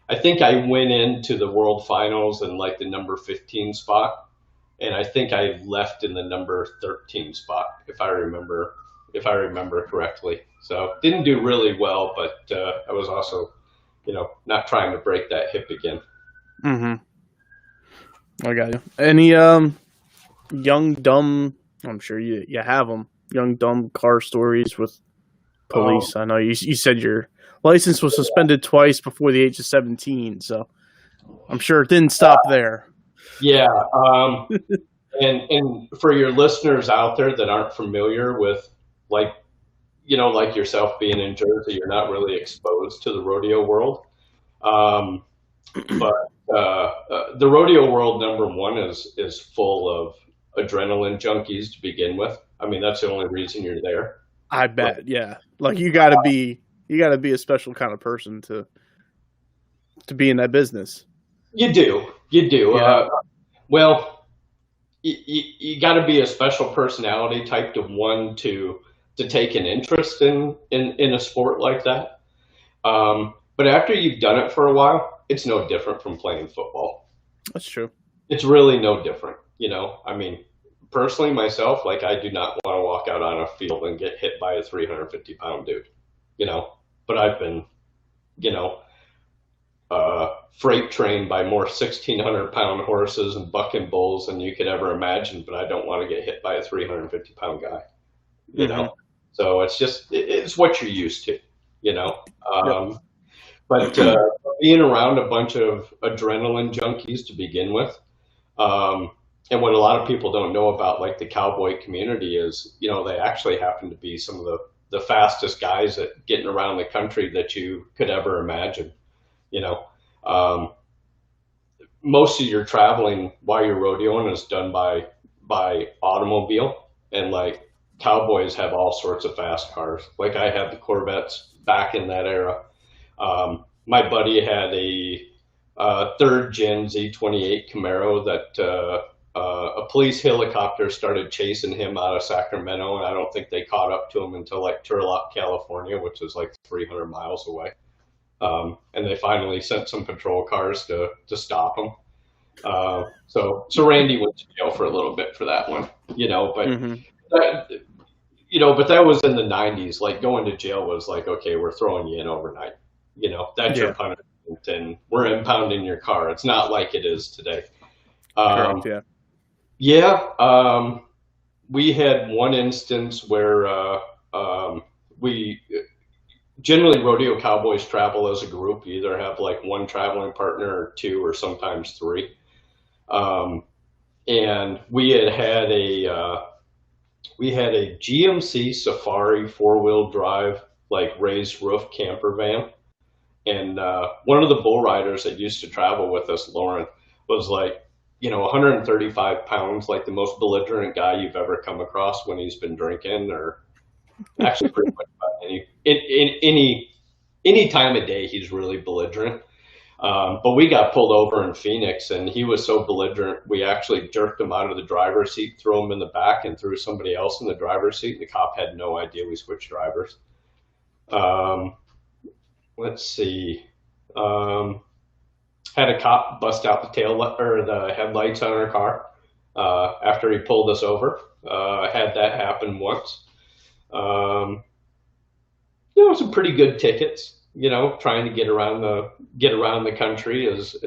I think I went into the World Finals in like the number 15 spot, and I think I left in the number 13 spot if I remember correctly. So didn't do really well, but I was also, not trying to break that hip again. Mm-hmm. I got you. Any young dumb? I'm sure you have them. Young dumb car stories with police. I know you said your license was suspended twice before the age of 17, so I'm sure it didn't stop there. Yeah. And for your listeners out there that aren't familiar with like yourself being in Jersey, you're not really exposed to the rodeo world. But the rodeo world, number one, is full of adrenaline junkies to begin with. I mean, that's the only reason you're there. I bet, yeah. Like you gotta be a special kind of person to be in that business. You do. Yeah. Well, you got to be a special personality type to take an interest in a sport like that. But after you've done it for a while, it's no different from playing football. That's true. It's really no different. I mean, personally, myself, like I do not want to walk out on a field and get hit by a 350-pound dude, but I've been, freight trained by more 1,600-pound horses and bucking bulls than you could ever imagine, but I don't want to get hit by a 350-pound guy, So it's what you're used to, Yep. But being around a bunch of adrenaline junkies to begin with, and what a lot of people don't know about like the cowboy community is, they actually happen to be some of the fastest guys at getting around the country that you could ever imagine. Most of your traveling while you're rodeoing is done by automobile, and like cowboys have all sorts of fast cars. Like I had the Corvettes back in that era. My buddy had a third gen Z28 Camaro that a police helicopter started chasing him out of Sacramento, and I don't think they caught up to him until like Turlock, California, which is like 300 miles away. And they finally sent some patrol cars to stop him. So Randy went to jail for a little bit for that one, but but that was in the 90s. Like going to jail was like, okay, we're throwing you in overnight. That's your punishment, and we're impounding your car. It's not like it is today. Correct, yeah. Yeah, we had one instance where we generally rodeo cowboys travel as a group. You either have like one traveling partner or two, or sometimes three. Um, and we had a GMC Safari 4-wheel drive, like raised roof camper van. And one of the bull riders that used to travel with us, Lauren, was like, 135 pounds, like the most belligerent guy you've ever come across when he's been drinking, or actually pretty much about any time of day he's really belligerent. But we got pulled over in Phoenix, and he was so belligerent, we actually jerked him out of the driver's seat, threw him in the back, and threw somebody else in the driver's seat. The cop had no idea we switched drivers. Um, let's see. Um, had a cop bust out the or the headlights on our car after he pulled us over. Had that happen once. Um, some pretty good tickets. Trying to get around the country as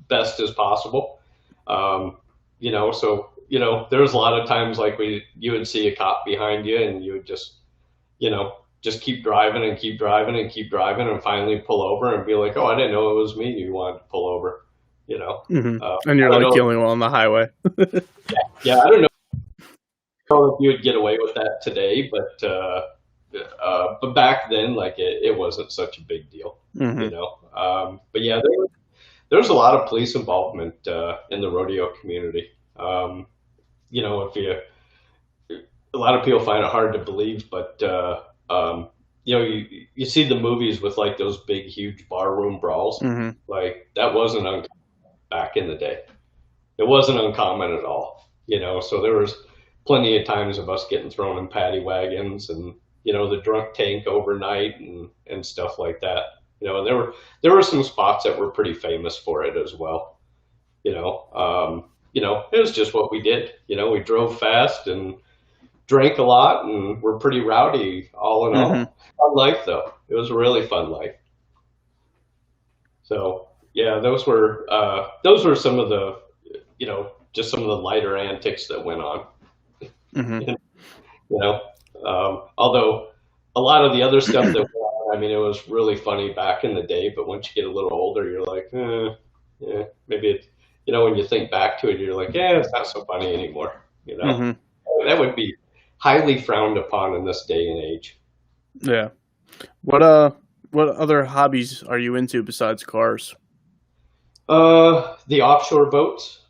best as possible. There was a lot of times like you would see a cop behind you, and you would just keep driving and keep driving and keep driving, and finally pull over and be like, "Oh, I didn't know it was me you wanted to pull over." And you're I don't like know. the only one on the highway. Yeah, I don't know if you would get away with that today, but back then, like it wasn't such a big deal, Hmm. But yeah, there's a lot of police involvement in the rodeo community. If a lot of people find it hard to believe, but you see the movies with like those big, huge barroom brawls. Hmm. Like that wasn't uncommon back in the day. It wasn't uncommon at all. So there was plenty of times of us getting thrown in paddy wagons, and the drunk tank overnight, and stuff like that. And there were some spots that were pretty famous for it as well. It was just what we did. We drove fast and drank a lot, and we're pretty rowdy all in Hmm. all. Fun life though. It was a really fun life. So yeah, those were some of the just some of the lighter antics that went on. Hmm. you know. Although a lot of the other stuff that went on, I mean, it was really funny back in the day, but once you get a little older, you're like, yeah, maybe it. When you think back to it, you're like, yeah, it's not so funny anymore. Hmm. That would be highly frowned upon in this day and age. Yeah. What other hobbies are you into besides cars? The offshore boats.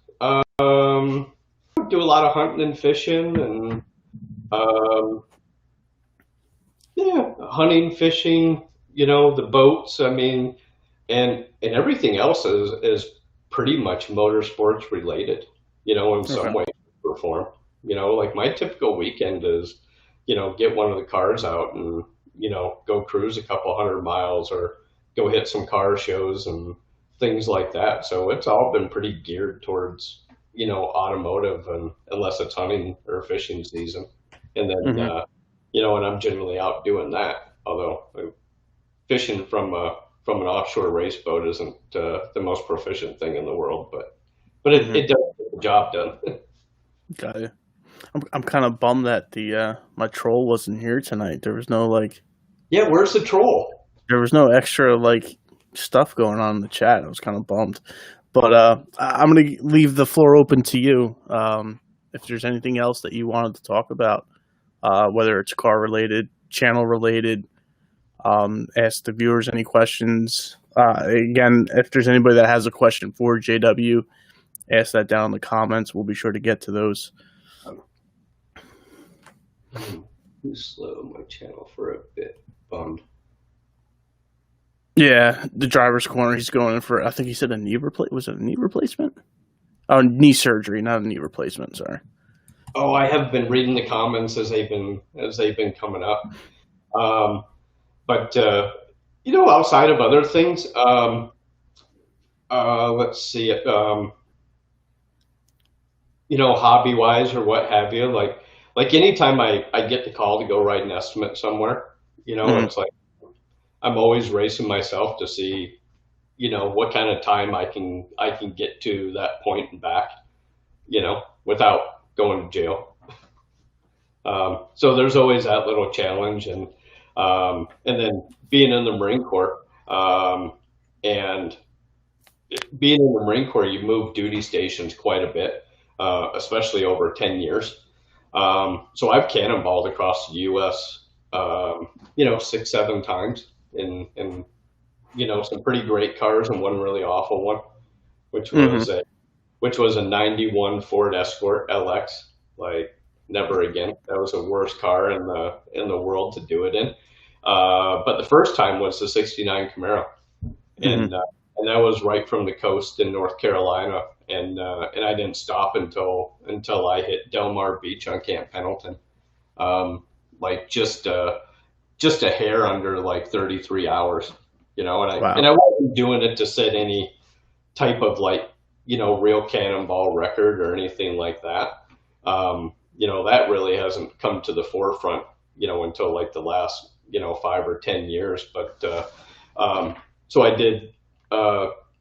Do a lot of hunting and fishing, and um, yeah, hunting, fishing. The boats. I mean, and everything else is pretty much motorsports related. In some Okay. way or form. Like my typical weekend is, get one of the cars out and go cruise a couple 100 miles, or go hit some car shows and things like that. So it's all been pretty geared towards automotive, and unless it's hunting or fishing season, and then Hmm. and I'm generally out doing that. Although fishing from an offshore race boat isn't the most proficient thing in the world, but it, Hmm. it does get the job done. Got it. I'm kind of bummed that the my troll wasn't here tonight. Yeah, where's the troll? There was no extra stuff going on in the chat. I was kind of bummed. But I'm going to leave the floor open to you. If there's anything else that you wanted to talk about, whether it's car related, channel related, ask the viewers any questions. Again, if there's anybody that has a question for JW, ask that down in the comments. We'll be sure to get to those. Too slow on my channel for a bit. Bummed. Yeah, the driver's corner. He's going in for. I think he said a knee replacement. Was it a knee replacement? Oh, knee surgery, not a knee replacement. Sorry. Oh, I have been reading the comments as they've been coming up. Um, but outside of other things, let's see. Hobby wise or what have you, like anytime I get the call to go write an estimate somewhere, Mm-hmm. it's like I'm always racing myself to see, what kind of time I can get to that point and back, you know. without going to jail. So there's always that little challenge, and then being in the Marine Corps, and being in the Marine Corps, you move duty stations quite a bit, especially over 10 years. So I've cannonballed across the U.S., 6, 7 times in some pretty great cars and one really awful one, which was a 91 Ford Escort LX. Like, never again. That was the worst car in the world to do it in. But the first time was the 69 Camaro. And that was right from the coast in North Carolina, and I didn't stop until I hit Del Mar Beach on Camp Pendleton, like just a hair under like 33 hours, and I wasn't doing it to set any type of real cannonball record or anything like that. That really hasn't come to the forefront, until like the last 5 or 10 years, but so I did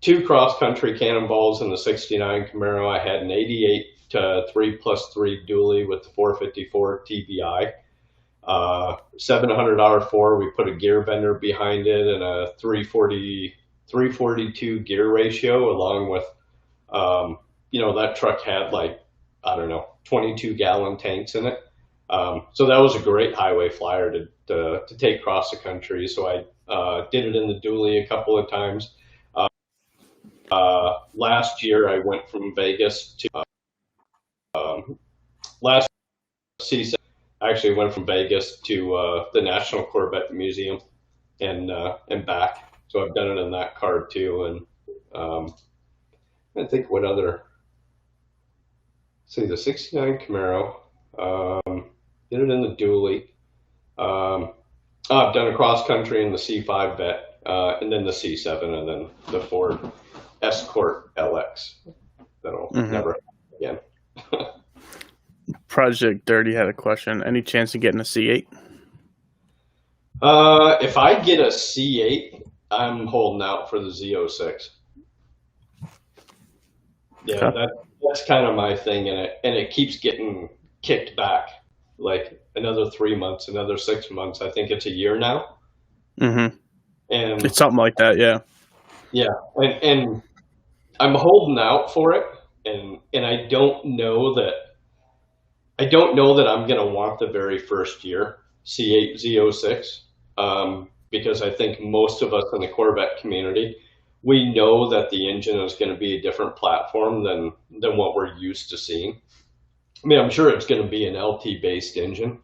2 cross-country cannonballs in the 69 Camaro. I had an 88 3+3 dually with the 454 TBI. 700 R4, we put a gear vendor behind it and a 342 gear ratio, along with, that truck had 22-gallon tanks in it. So that was a great highway flyer to take cross the country. So I did it in the dually a couple of times. Last year I went from Vegas to last season. I actually went from Vegas to the National Corvette Museum and back. So I've done it in that car too. And I think what other? See, the 69 Camaro. Did it in the dually. I've done a cross country in the C5 Vet, and then the C7, and then the Ford Escort LX. That'll never happen again. Project Dirty had a question. Any chance of getting a C8? If I get a C8, I'm holding out for the Z06. Yeah, Okay. that's kind of my thing, and it keeps getting kicked back. Like another 3 months, another 6 months. I think it's a year now. Mm-hmm. And It's something like that, yeah. yeah, and I'm holding out for it, and I don't know that I'm gonna want the very first year C8 Z06, because I think most of us in the Corvette community, we know that the engine is going to be a different platform than what we're used to seeing. I mean, I'm sure it's going to be an LT-based engine,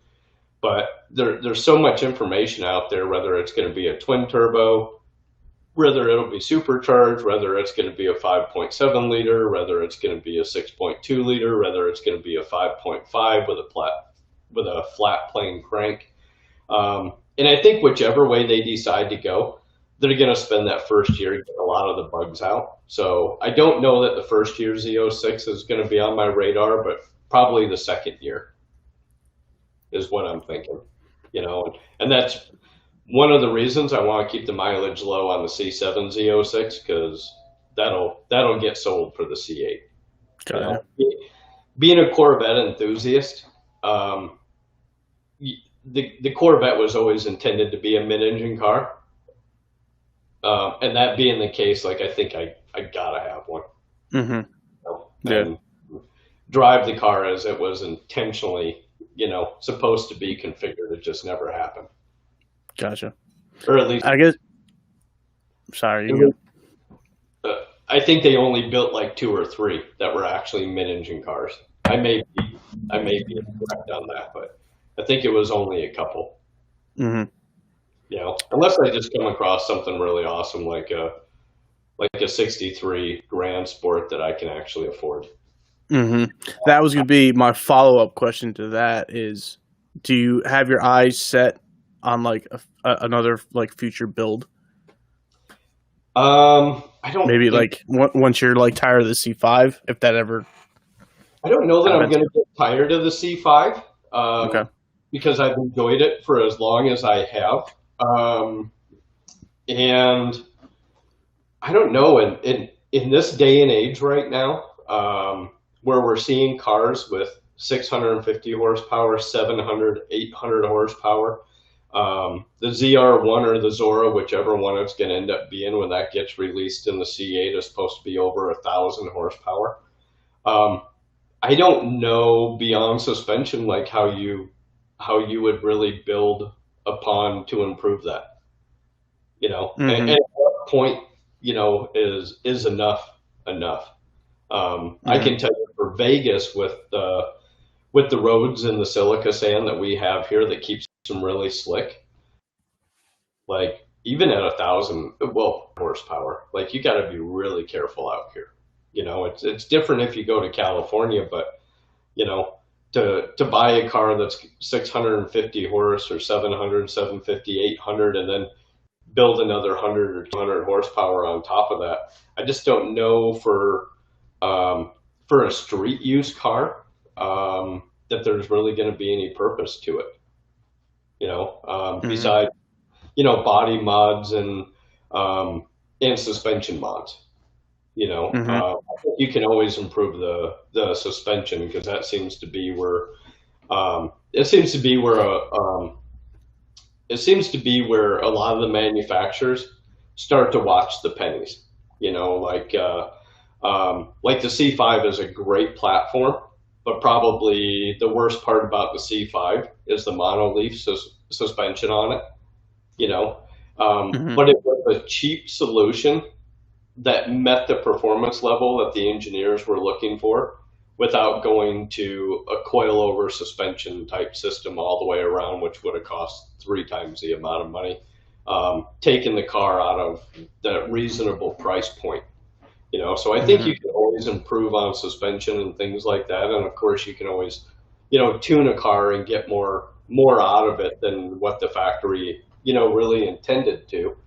but there's so much information out there, whether it's going to be a twin turbo, whether it'll be supercharged, whether it's going to be a 5.7 liter, whether it's going to be a 6.2 liter, whether it's going to be a 5.5 with a flat plane crank. And I think whichever way they decide to go, they're going to spend that first year getting a lot of the bugs out. So I don't know that the first year Z06 is going to be on my radar, but probably the second year is what I'm thinking, and that's one of the reasons I want to keep the mileage low on the C7 Z06, because that'll get sold for the C8. Being a Corvette enthusiast, the Corvette was always intended to be a mid-engine car, and that being the case, I think I gotta have one. Mm-hmm. And drive the car as it was intentionally, supposed to be configured. It just never happened. Gotcha. Or at least, I guess. Sorry. I think they only built 2 or 3 that were actually mid-engine cars. I may be incorrect on that, but I think it was only a couple. Mm-hmm. Unless I just come across something really awesome like a 63 Grand Sport that I can actually afford. Mm-hmm. That was going to be my follow-up question to that is, do you have your eyes set on another future build? I don't. Maybe once you're tired of the C5, if that ever. I don't know that I'm going to get tired of the C5. Okay. Because I've enjoyed it for as long as I have. And I don't know, in this day and age right now, where we're seeing cars with 650 horsepower, 700, 800 horsepower. The ZR1 or the Zora, whichever one it's going to end up being when that gets released in the C8, is supposed to be over 1,000 horsepower. I don't know beyond suspension, like how you would really build upon to improve that, and at what point, is enough. I can tell you for Vegas with the roads and the silica sand that we have here that keeps them really slick, like even at 1,000 horsepower, like you got to be really careful out here. It's different if you go to California, but to buy a car that's 650 horse or 700, 750, 800, and then build another 100 or 200 horsepower on top of that. I just don't know for a street use car that there's really going to be any purpose to it. Besides body mods and suspension mods. I think you can always improve the suspension, because that seems to be where a lot of the manufacturers start to watch the pennies. Like the C5 is a great platform, but probably the worst part about the C5 is the monoleaf suspension on it. But it was a cheap solution that met the performance level that the engineers were looking for without going to a coilover suspension type system all the way around, which would have cost 3 times the amount of money, taking the car out of the reasonable price point. So I think you can always improve on suspension and things like that. And of course you can always, tune a car and get more out of it than what the factory, really intended to.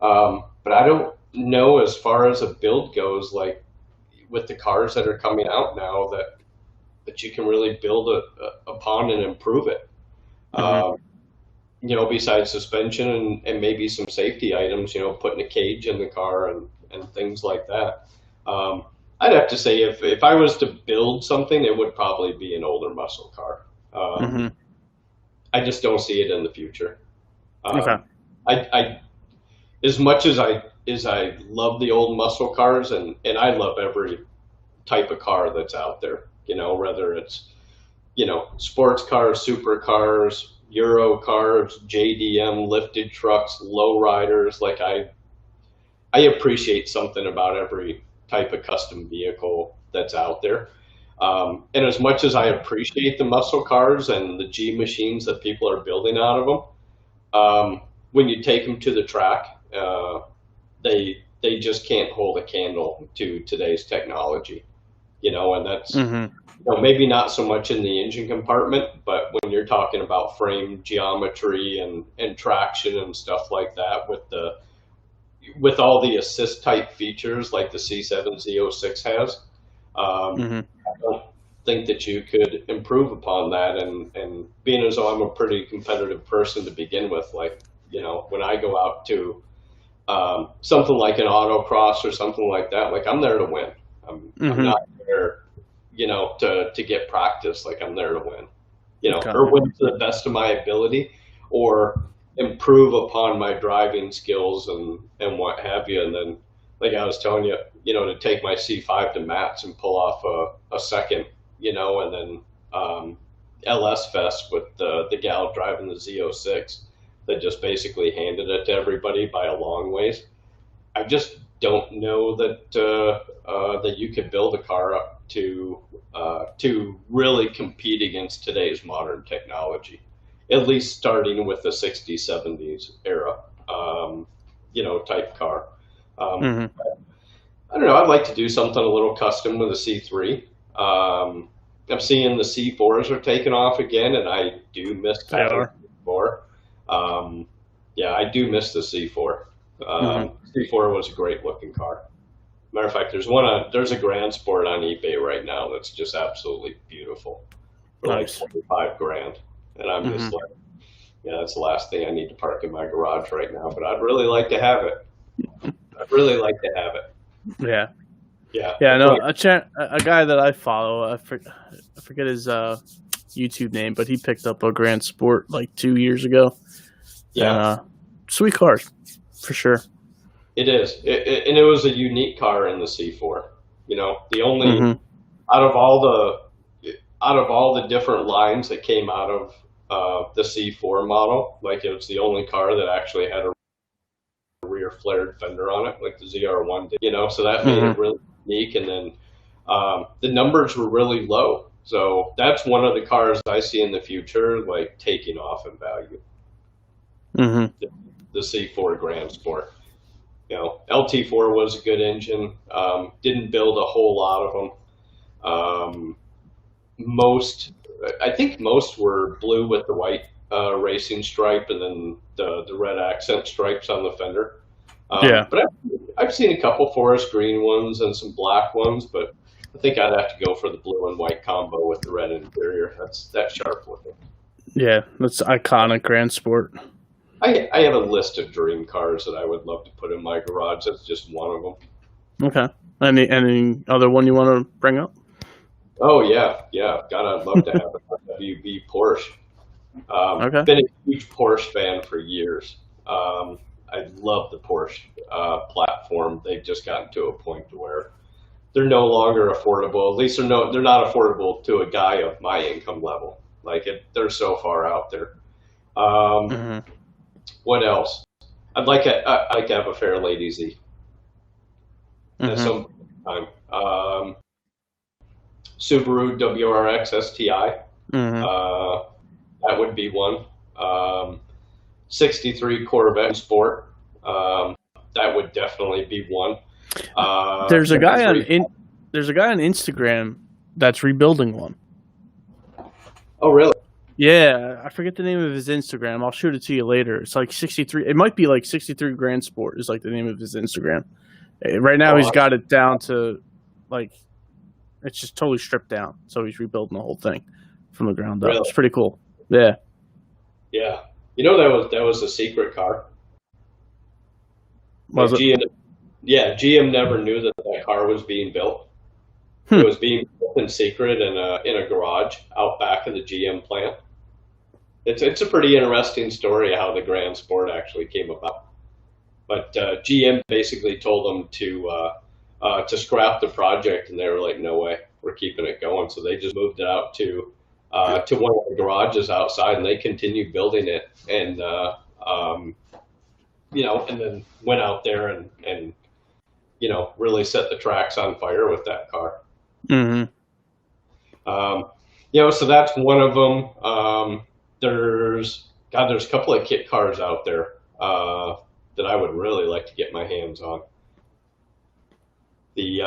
But I don't know, as far as a build goes, like with the cars that are coming out now, that you can really build upon and improve it. Besides suspension and maybe some safety items, putting a cage in the car and things like that. I'd have to say if I was to build something, it would probably be an older muscle car. I just don't see it in the future. I as much as I love the old muscle cars, and I love every type of car that's out there, whether it's, sports cars, supercars, Euro cars, JDM, lifted trucks, low riders. Like I appreciate something about every type of custom vehicle that's out there. And as much as I appreciate the muscle cars and the G machines that people are building out of them, when you take them to the track, they just can't hold a candle to today's technology, and that's maybe not so much in the engine compartment, but when you're talking about frame geometry and traction and stuff like that, with all the assist type features like the C7 Z06 has, I don't think that you could improve upon that. And being as though I'm a pretty competitive person to begin with, like, when I go out to something like an autocross or something like that, like I'm there to win. I'm not there, to get practice. Like I'm there to win, or win to the best of my ability, or improve upon my driving skills and what have you. And then, like I was telling you, to take my C5 to Matt's and pull off a second, and then LS Fest with the gal driving the Z06 that just basically handed it to everybody by a long ways. I just don't know that you could build a car up to really compete against today's modern technology, at least starting with the 60s, 70s era, type car. I don't know. I'd like to do something a little custom with a C3. I'm seeing the C4s are taking off again, and I do miss the C4. I do miss the C4. C4 was a great looking car. Matter of fact, there's a Grand Sport on eBay right now that's just absolutely beautiful for like $25,000, and I'm just like, that's the last thing I need to park in my garage right now. But I'd really like to have it. Yeah. Yeah. Yeah, That's no, what a guy that I follow, I forget his YouTube name, but he picked up a Grand Sport like 2 years ago, and yeah, sweet cars for sure. it is. And it was a unique car in the C4. The only Hmm. out of all the different lines that came out of the C4 model, like it was the only car that actually had a rear flared fender on it, like the ZR1 did. So that made Hmm. it really unique. And then the numbers were really low. So that's one of the cars I see in the future, like taking off in value. Hmm. The C4 Grand Sport. LT4 was a good engine. Didn't build a whole lot of them. I think most were blue with the white racing stripe, and then the red accent stripes on the fender. Yeah. But I've seen a couple forest green ones and some black ones, but I think I'd have to go for the blue and white combo with the red interior. That's sharp looking. Yeah, that's iconic Grand Sport. I have a list of dream cars that I would love to put in my garage. That's just one of them. Okay. Any other one you want to bring up? Oh yeah. God, I'd love to have a WB Porsche. Okay. Been a huge Porsche fan for years. I love the Porsche platform. They've just gotten to a point to where they're no longer affordable. At least they're not affordable to a guy of my income level. They're so far out there. Hmm. What else? I'd like to have a Fairlady Z at Hmm. some time. Subaru WRX STI. Hmm. That would be one. 63 Corvette Sport. That would definitely be one. There's a guy on 73. there's a guy on Instagram that's rebuilding one. Oh, really? Yeah, I forget the name of his Instagram. I'll shoot it to you later. It's like 63. It might be like 63 Grand Sport is like the name of his Instagram. Right now, he's Oh, got it down to like it's just totally stripped down. So he's rebuilding the whole thing from the ground up. really? It's pretty cool. Yeah. Yeah. That was a secret car. Like Was it? GM never knew that car was being built. It Hmm. was being built in secret in a garage out back of the GM plant. It's a pretty interesting story how the Grand Sport actually came about. But GM basically told them to scrap the project, and they were like, "No way, we're keeping it going." So they just moved it out to one of the garages outside, and they continued building it, and and then went out there and really set the tracks on fire with that car. Hmm. Um, so that's one of them. There's a couple of kit cars out there that I would really like to get my hands on. The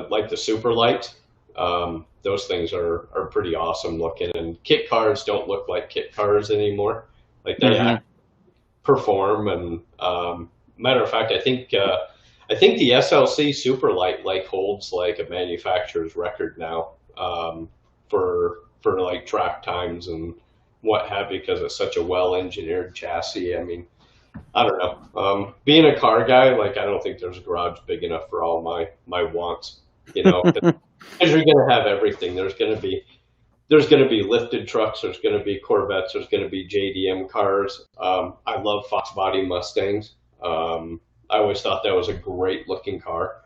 like the super light. Those things are pretty awesome looking, and kit cars don't look like kit cars anymore. Like they Hmm. perform, and matter of fact, I think the SLC Superlight holds like a manufacturer's record now for like track times and what have you, because it's such a well engineered chassis. I mean, I don't know. Being a car guy, I don't think there's a garage big enough for all my wants. Because you're gonna have everything. There's gonna be lifted trucks. There's gonna be Corvettes. There's gonna be JDM cars. I love Fox body Mustangs. I always thought that was a great looking car.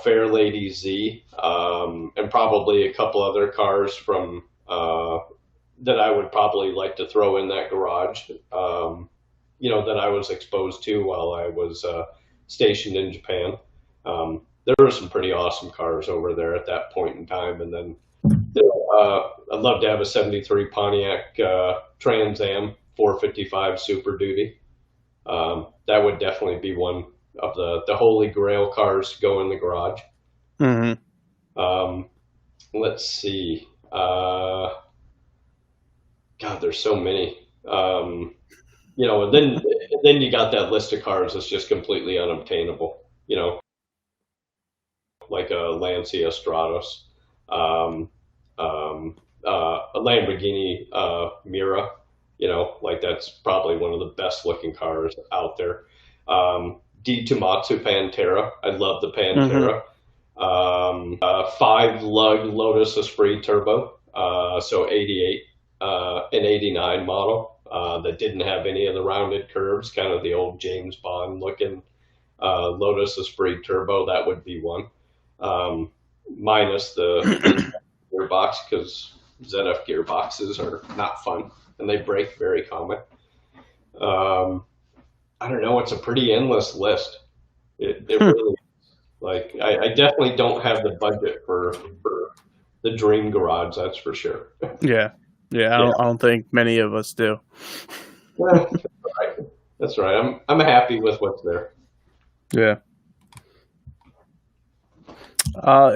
Fairlady Z, and probably a couple other cars from that I would probably like to throw in that garage. That I was exposed to while I was stationed in Japan. There were some pretty awesome cars over there at that point in time, and then I'd love to have a '73 Pontiac Trans Am 455 Super Duty. That would definitely be one of the holy grail cars to go in the garage. Hmm. Let's see. God, there's so many. And then you got that list of cars that's just completely unobtainable. Like a Lancia Stratos, a Lamborghini Mira. That's probably one of the best looking cars out there. D Tomatsu Pantera. I love the Mm-hmm. Pantera. 5-lug Lotus Esprit Turbo, so 88 and 89 model that didn't have any of the rounded curves, kind of the old James Bond looking Lotus Esprit Turbo. That would be one, minus the gearbox, because ZF gearboxes are not fun and they break very common. I don't know. It's a pretty endless list. It really, like, I definitely don't have the budget for the dream garage. That's for sure. Yeah. Yeah. I don't think many of us do. Yeah, that's right. That's right. I'm happy with what's there. Yeah.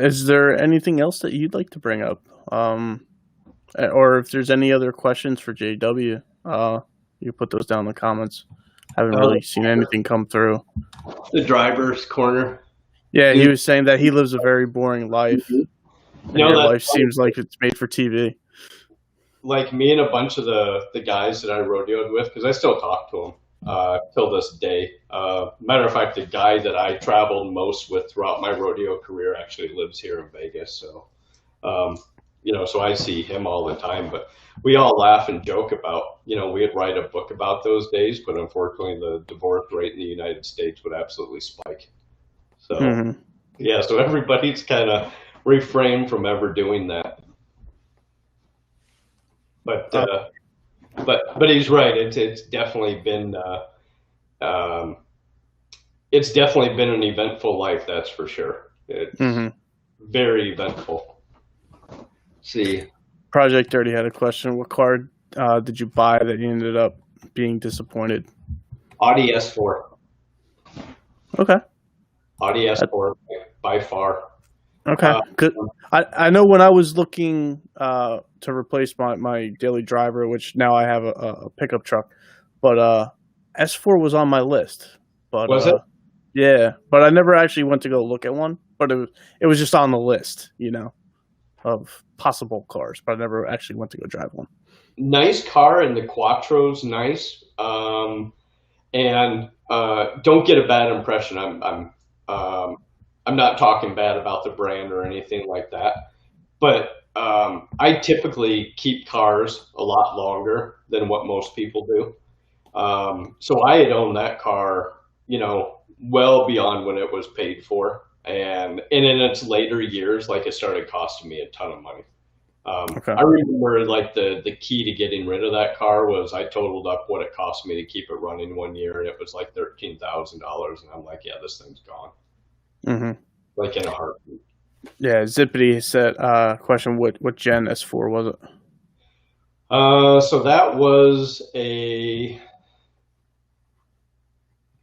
Is there anything else that you'd like to bring up? Or if there's any other questions for JW, you put those down in the comments. I haven't really seen anything come through. The driver's corner. Yeah, he was saying that he lives a very boring life. And your life seems like it's made for TV. Like me and a bunch of the guys that I rodeoed with, because I still talk to them till this day. Matter of fact, the guy that I traveled most with throughout my rodeo career actually lives here in Vegas. So, so I see him all the time. But we all laugh and joke about, we'd write a book about those days, but unfortunately the divorce rate in the United States would absolutely spike. So, yeah, so everybody's kind of refrained from ever doing that. But he's right. It's definitely been an eventful life. That's for sure. It's very eventful. See, Project Dirty had a question. What car did you buy that you ended up being disappointed? Audi S4. Okay. Audi S4 by far. Okay. I know when I was looking to replace my daily driver, which now I have a pickup truck, but S4 was on my list. But was it? Yeah, but I never actually went to go look at one. But it was just on the list, of possible cars. But I never actually went to go drive one. Nice car, and the Quattro's nice. And don't get a bad impression. I'm not talking bad about the brand or anything like that, but I typically keep cars a lot longer than what most people do. So I had owned that car, well beyond when it was paid for, and in its later years, like, it started costing me a ton of money. Okay. I remember, like, the key to getting rid of that car was I totaled up what it cost me to keep it running 1 year, and it was like $13,000, and I'm like, yeah, this thing's gone. Like, in a heartbeat. Yeah, Zippity said, question, what Gen S4 was it? So that was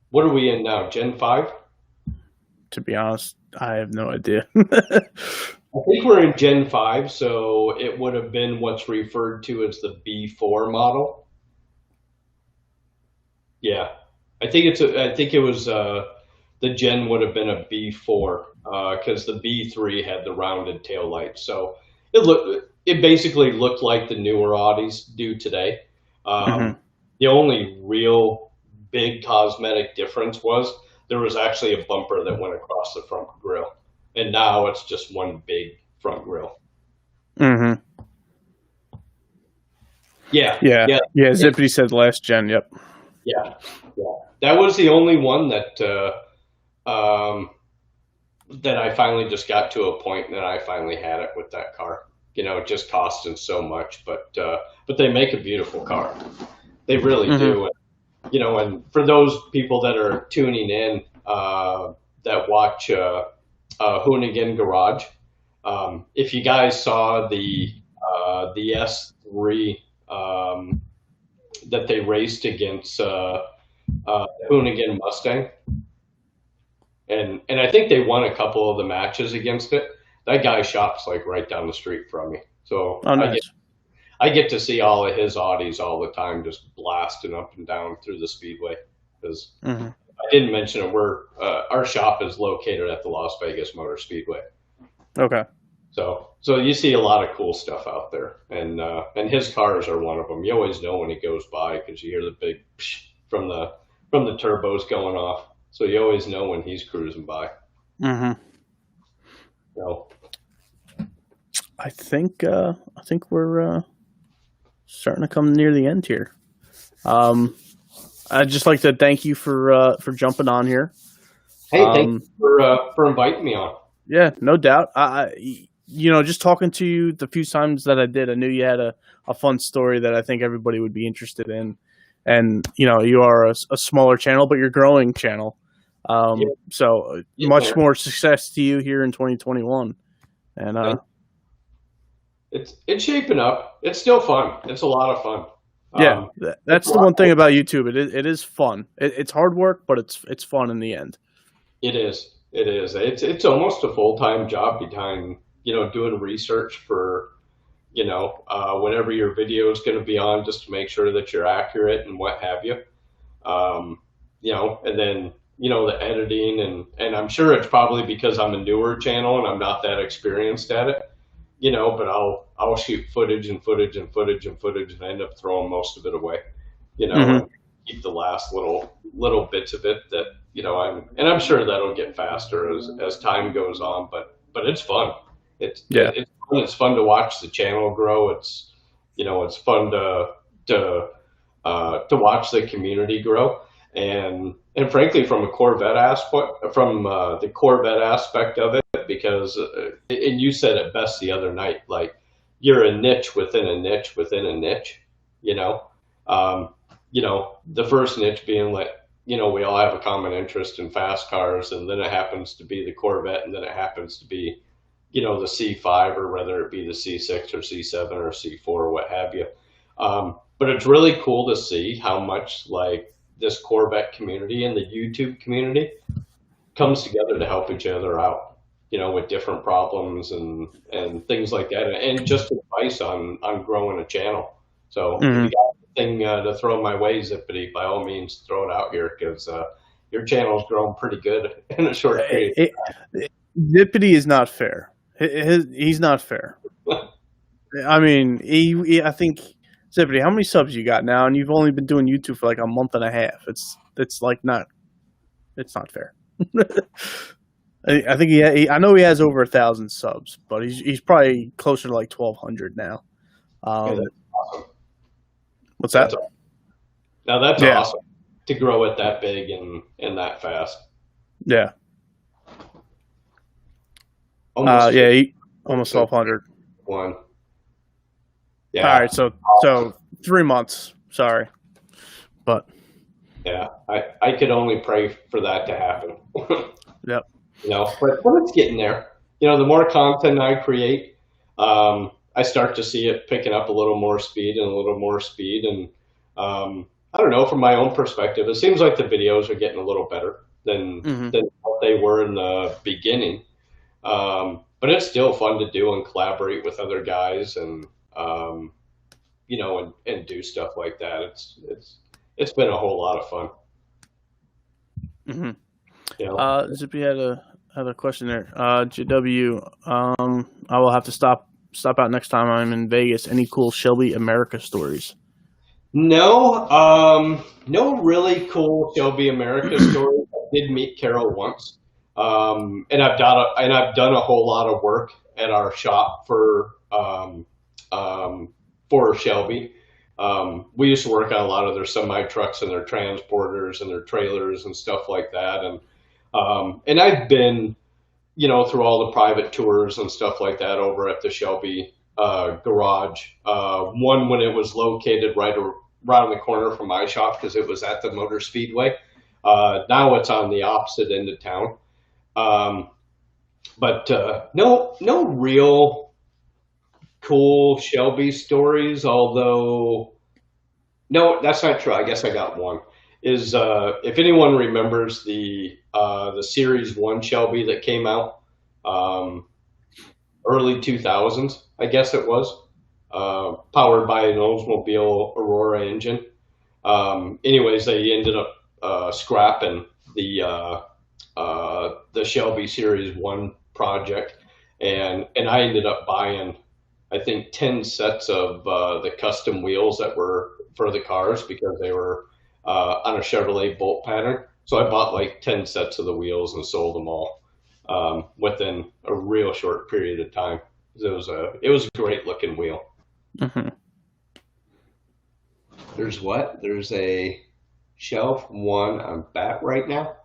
what are we in now, Gen 5? To be honest, I have no idea. I think we're in Gen 5, so it would have been what's referred to as the B4 model. Yeah, I think it was the Gen would have been a B4 because the B3 had the rounded tail lights. So it basically looked like the newer Audis do today. The only real big cosmetic difference was there was actually a bumper that went across the front grille, and now it's just one big front grille. Yeah. Zippity said last gen. Yep. Yeah. That was the only one that that I finally just got to a point that I finally had it with that car. It just costing so much, but they make a beautiful car. They really do. And for those people that are tuning in that watch Hoonigan Garage, if you guys saw the S3 that they raced against Hoonigan Mustang, and I think they won a couple of the matches against it. That guy shops like right down the street from me, so nice. I get to see all of his Audis all the time, just blasting up and down through the speedway. Because I didn't mention it, our shop is located at the Las Vegas Motor Speedway. Okay. So you see a lot of cool stuff out there, and his cars are one of them. You always know when he goes by because you hear the big psh from the turbos going off. so you always know when he's cruising by. Mm-hmm. So I think we're starting to come near the end here. I'd just like to thank you for jumping on here. hey, thank you for inviting me on. Yeah, no doubt. Just talking to you the few times that I did, I knew you had a fun story that I think everybody would be interested in. And, you are a smaller channel, but you're growing channel. So much more success to you here in 2021. And it's shaping up. It's still fun. It's a lot of fun. Yeah, that's the one thing about YouTube. It is fun. It's hard work, but it's fun in the end. It is. It is. It's almost a full-time job behind, doing research for, whenever your video is going to be on, just to make sure that you're accurate and what have you. And then, the editing and I'm sure it's probably because I'm a newer channel and I'm not that experienced at it, but I'll shoot footage and footage and footage and footage and end up throwing most of it away, and keep the last little bits of it that, I'm sure that'll get faster as time goes on, but it's fun. It's fun. It's fun to watch the channel grow. It's, it's fun to watch the community grow. And frankly, from a Corvette aspect, the Corvette aspect of it, because, and you said it best the other night, like you're a niche within a niche within a niche, the first niche being like, we all have a common interest in fast cars, and then it happens to be the Corvette, and then it happens to be, the C5, or whether it be the C6 or C7 or C4 or what have you. But it's really cool to see how much like this Corvette community and the YouTube community comes together to help each other out, with different problems and things like that, and just advice on growing a channel. So if you got anything to throw my way, Zippity, by all means, throw it out here, because your channel's grown pretty good in a short period of time. Zippity is not fair. He's not fair. I mean, I think, Zippity, how many subs you got now? And you've only been doing YouTube for like a month and a half. It's not fair. I think I know he has over 1,000 subs, but he's probably closer to like 1,200 now. That's awesome. What's that? Now that's awesome to grow it that big and that fast. Yeah. Almost 1,200. One. Yeah. All right, so 3 months. Sorry, but yeah, I could only pray for that to happen. Yep. But it's getting there. The more content I create, I start to see it picking up a little more speed and a little more speed. And I don't know, from my own perspective, it seems like the videos are getting a little better than what they were in the beginning. But it's still fun to do and collaborate with other guys and and do stuff like that. It's been a whole lot of fun. Zippy had a question there. JW, I will have to stop out next time I'm in Vegas. Any cool Shelby America stories? No, no really cool Shelby America stories. I did meet Carol once, and I've done a whole lot of work at our shop for Shelby. We used to work on a lot of their semi trucks and their transporters and their trailers and stuff like that. And I've been, through all the private tours and stuff like that over at the Shelby garage. One when it was located right around the corner from my shop, because it was at the Motor Speedway. Now it's on the opposite end of town. But no real cool Shelby stories, although no, that's not true. I guess I got one. Is if anyone remembers the Series 1 Shelby that came out early 2000s, I guess it was, powered by an Oldsmobile Aurora engine. Anyways, they ended up scrapping the Shelby Series 1 project, and I ended up buying, I think, 10 sets of the custom wheels that were for the cars, because they were on a Chevrolet bolt pattern. So I bought like 10 sets of the wheels and sold them all within a real short period of time. It was a great looking wheel. Mm-hmm. There's a Shelf 1 on bat right now.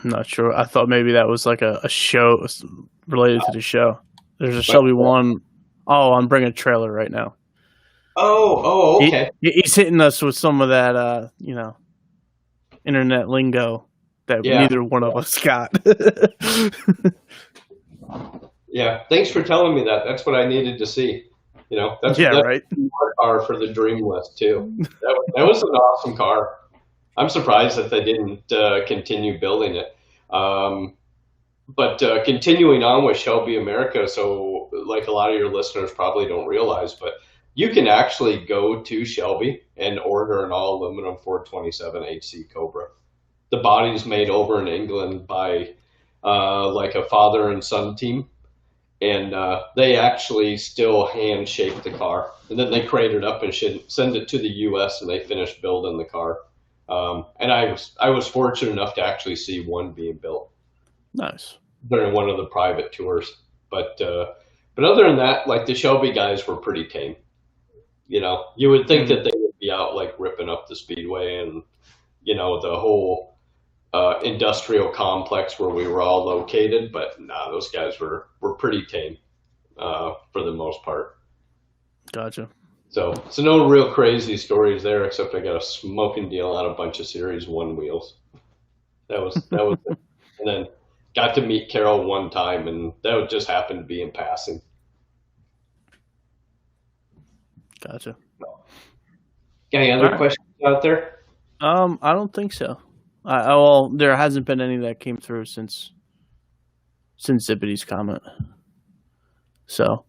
I'm not sure. I thought maybe that was like a show related to the show. There's a Shelby 1. Oh, I'm bringing a trailer right now. Oh, okay. He's hitting us with some of that, internet lingo that neither one of us got. Yeah, thanks for telling me that. That's what I needed to see. That's right. Our car for the dream list too. That was an awesome car. I'm surprised that they didn't continue building it. But continuing on with Shelby America, so like a lot of your listeners probably don't realize, but you can actually go to Shelby and order an all aluminum 427 HC Cobra. The body's made over in England by like a father and son team. And they actually still hand shape the car. And then they crate it up and send it to the U.S. and they finish building the car. And I was fortunate enough to actually see one being built. Nice. During one of the private tours. But other than that, like the Shelby guys were pretty tame. You would think that they would be out like ripping up the speedway and, the whole industrial complex where we were all located, but those guys were pretty tame for the most part. Gotcha. So no real crazy stories there, except I got a smoking deal on a bunch of Series 1 wheels. That was it. And then got to meet Carol one time, and that would just happen to be in passing. Gotcha. Any other questions out there? I don't think so. Well, there hasn't been any that came through since Zippity's comment. So,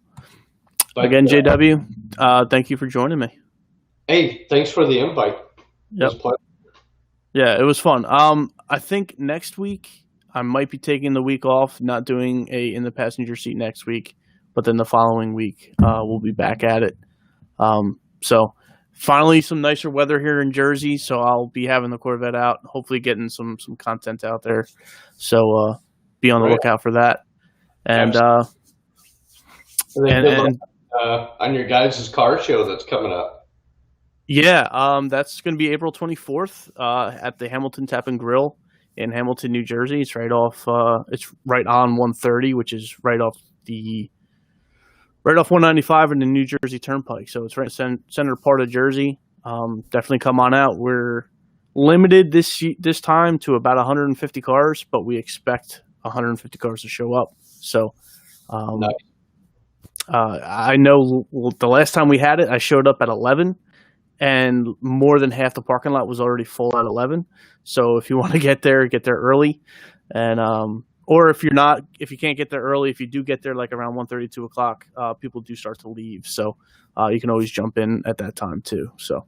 again, JW, thank you for joining me. Hey, thanks for the invite. Yep. It was a pleasure. Yeah, it was fun. I think next week I might be taking the week off, not doing a in the passenger seat next week, but then the following week we'll be back at it. So. Finally, some nicer weather here in Jersey, so I'll be having the Corvette out, hopefully getting some content out there. So be on the lookout for that. And on your guys' car show that's coming up. Yeah, that's going to be April 24th at the Hamilton Tap and Grill in Hamilton, New Jersey. It's right off. It's right on 130, which is right off 195 in the New Jersey Turnpike. So it's right center part of Jersey. Definitely come on out. We're limited this time to about 150 cars, but we expect 150 cars to show up. So I know the last time we had it, I showed up at 11, and more than half the parking lot was already full at 11. So if you want to get there early. And or if you can't get there early, if you do get there like around 1:30, 2 o'clock, people do start to leave. So you can always jump in at that time too. So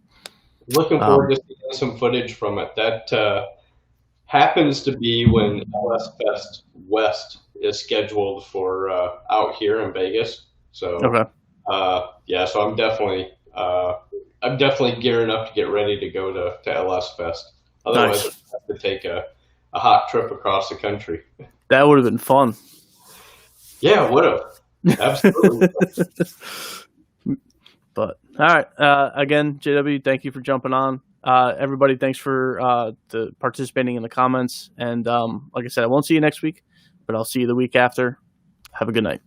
looking forward to seeing some footage from it. That happens to be when LS Fest West is scheduled for out here in Vegas. So so I'm definitely gearing up to get ready to go to LS Fest. Otherwise, nice. I'd have to take a hot trip across the country. That would have been fun. Yeah, would have. Absolutely. But all right, again, JW, thank you for jumping on. Everybody, thanks for participating in the comments. And like I said, I won't see you next week, but I'll see you the week after. Have a good night.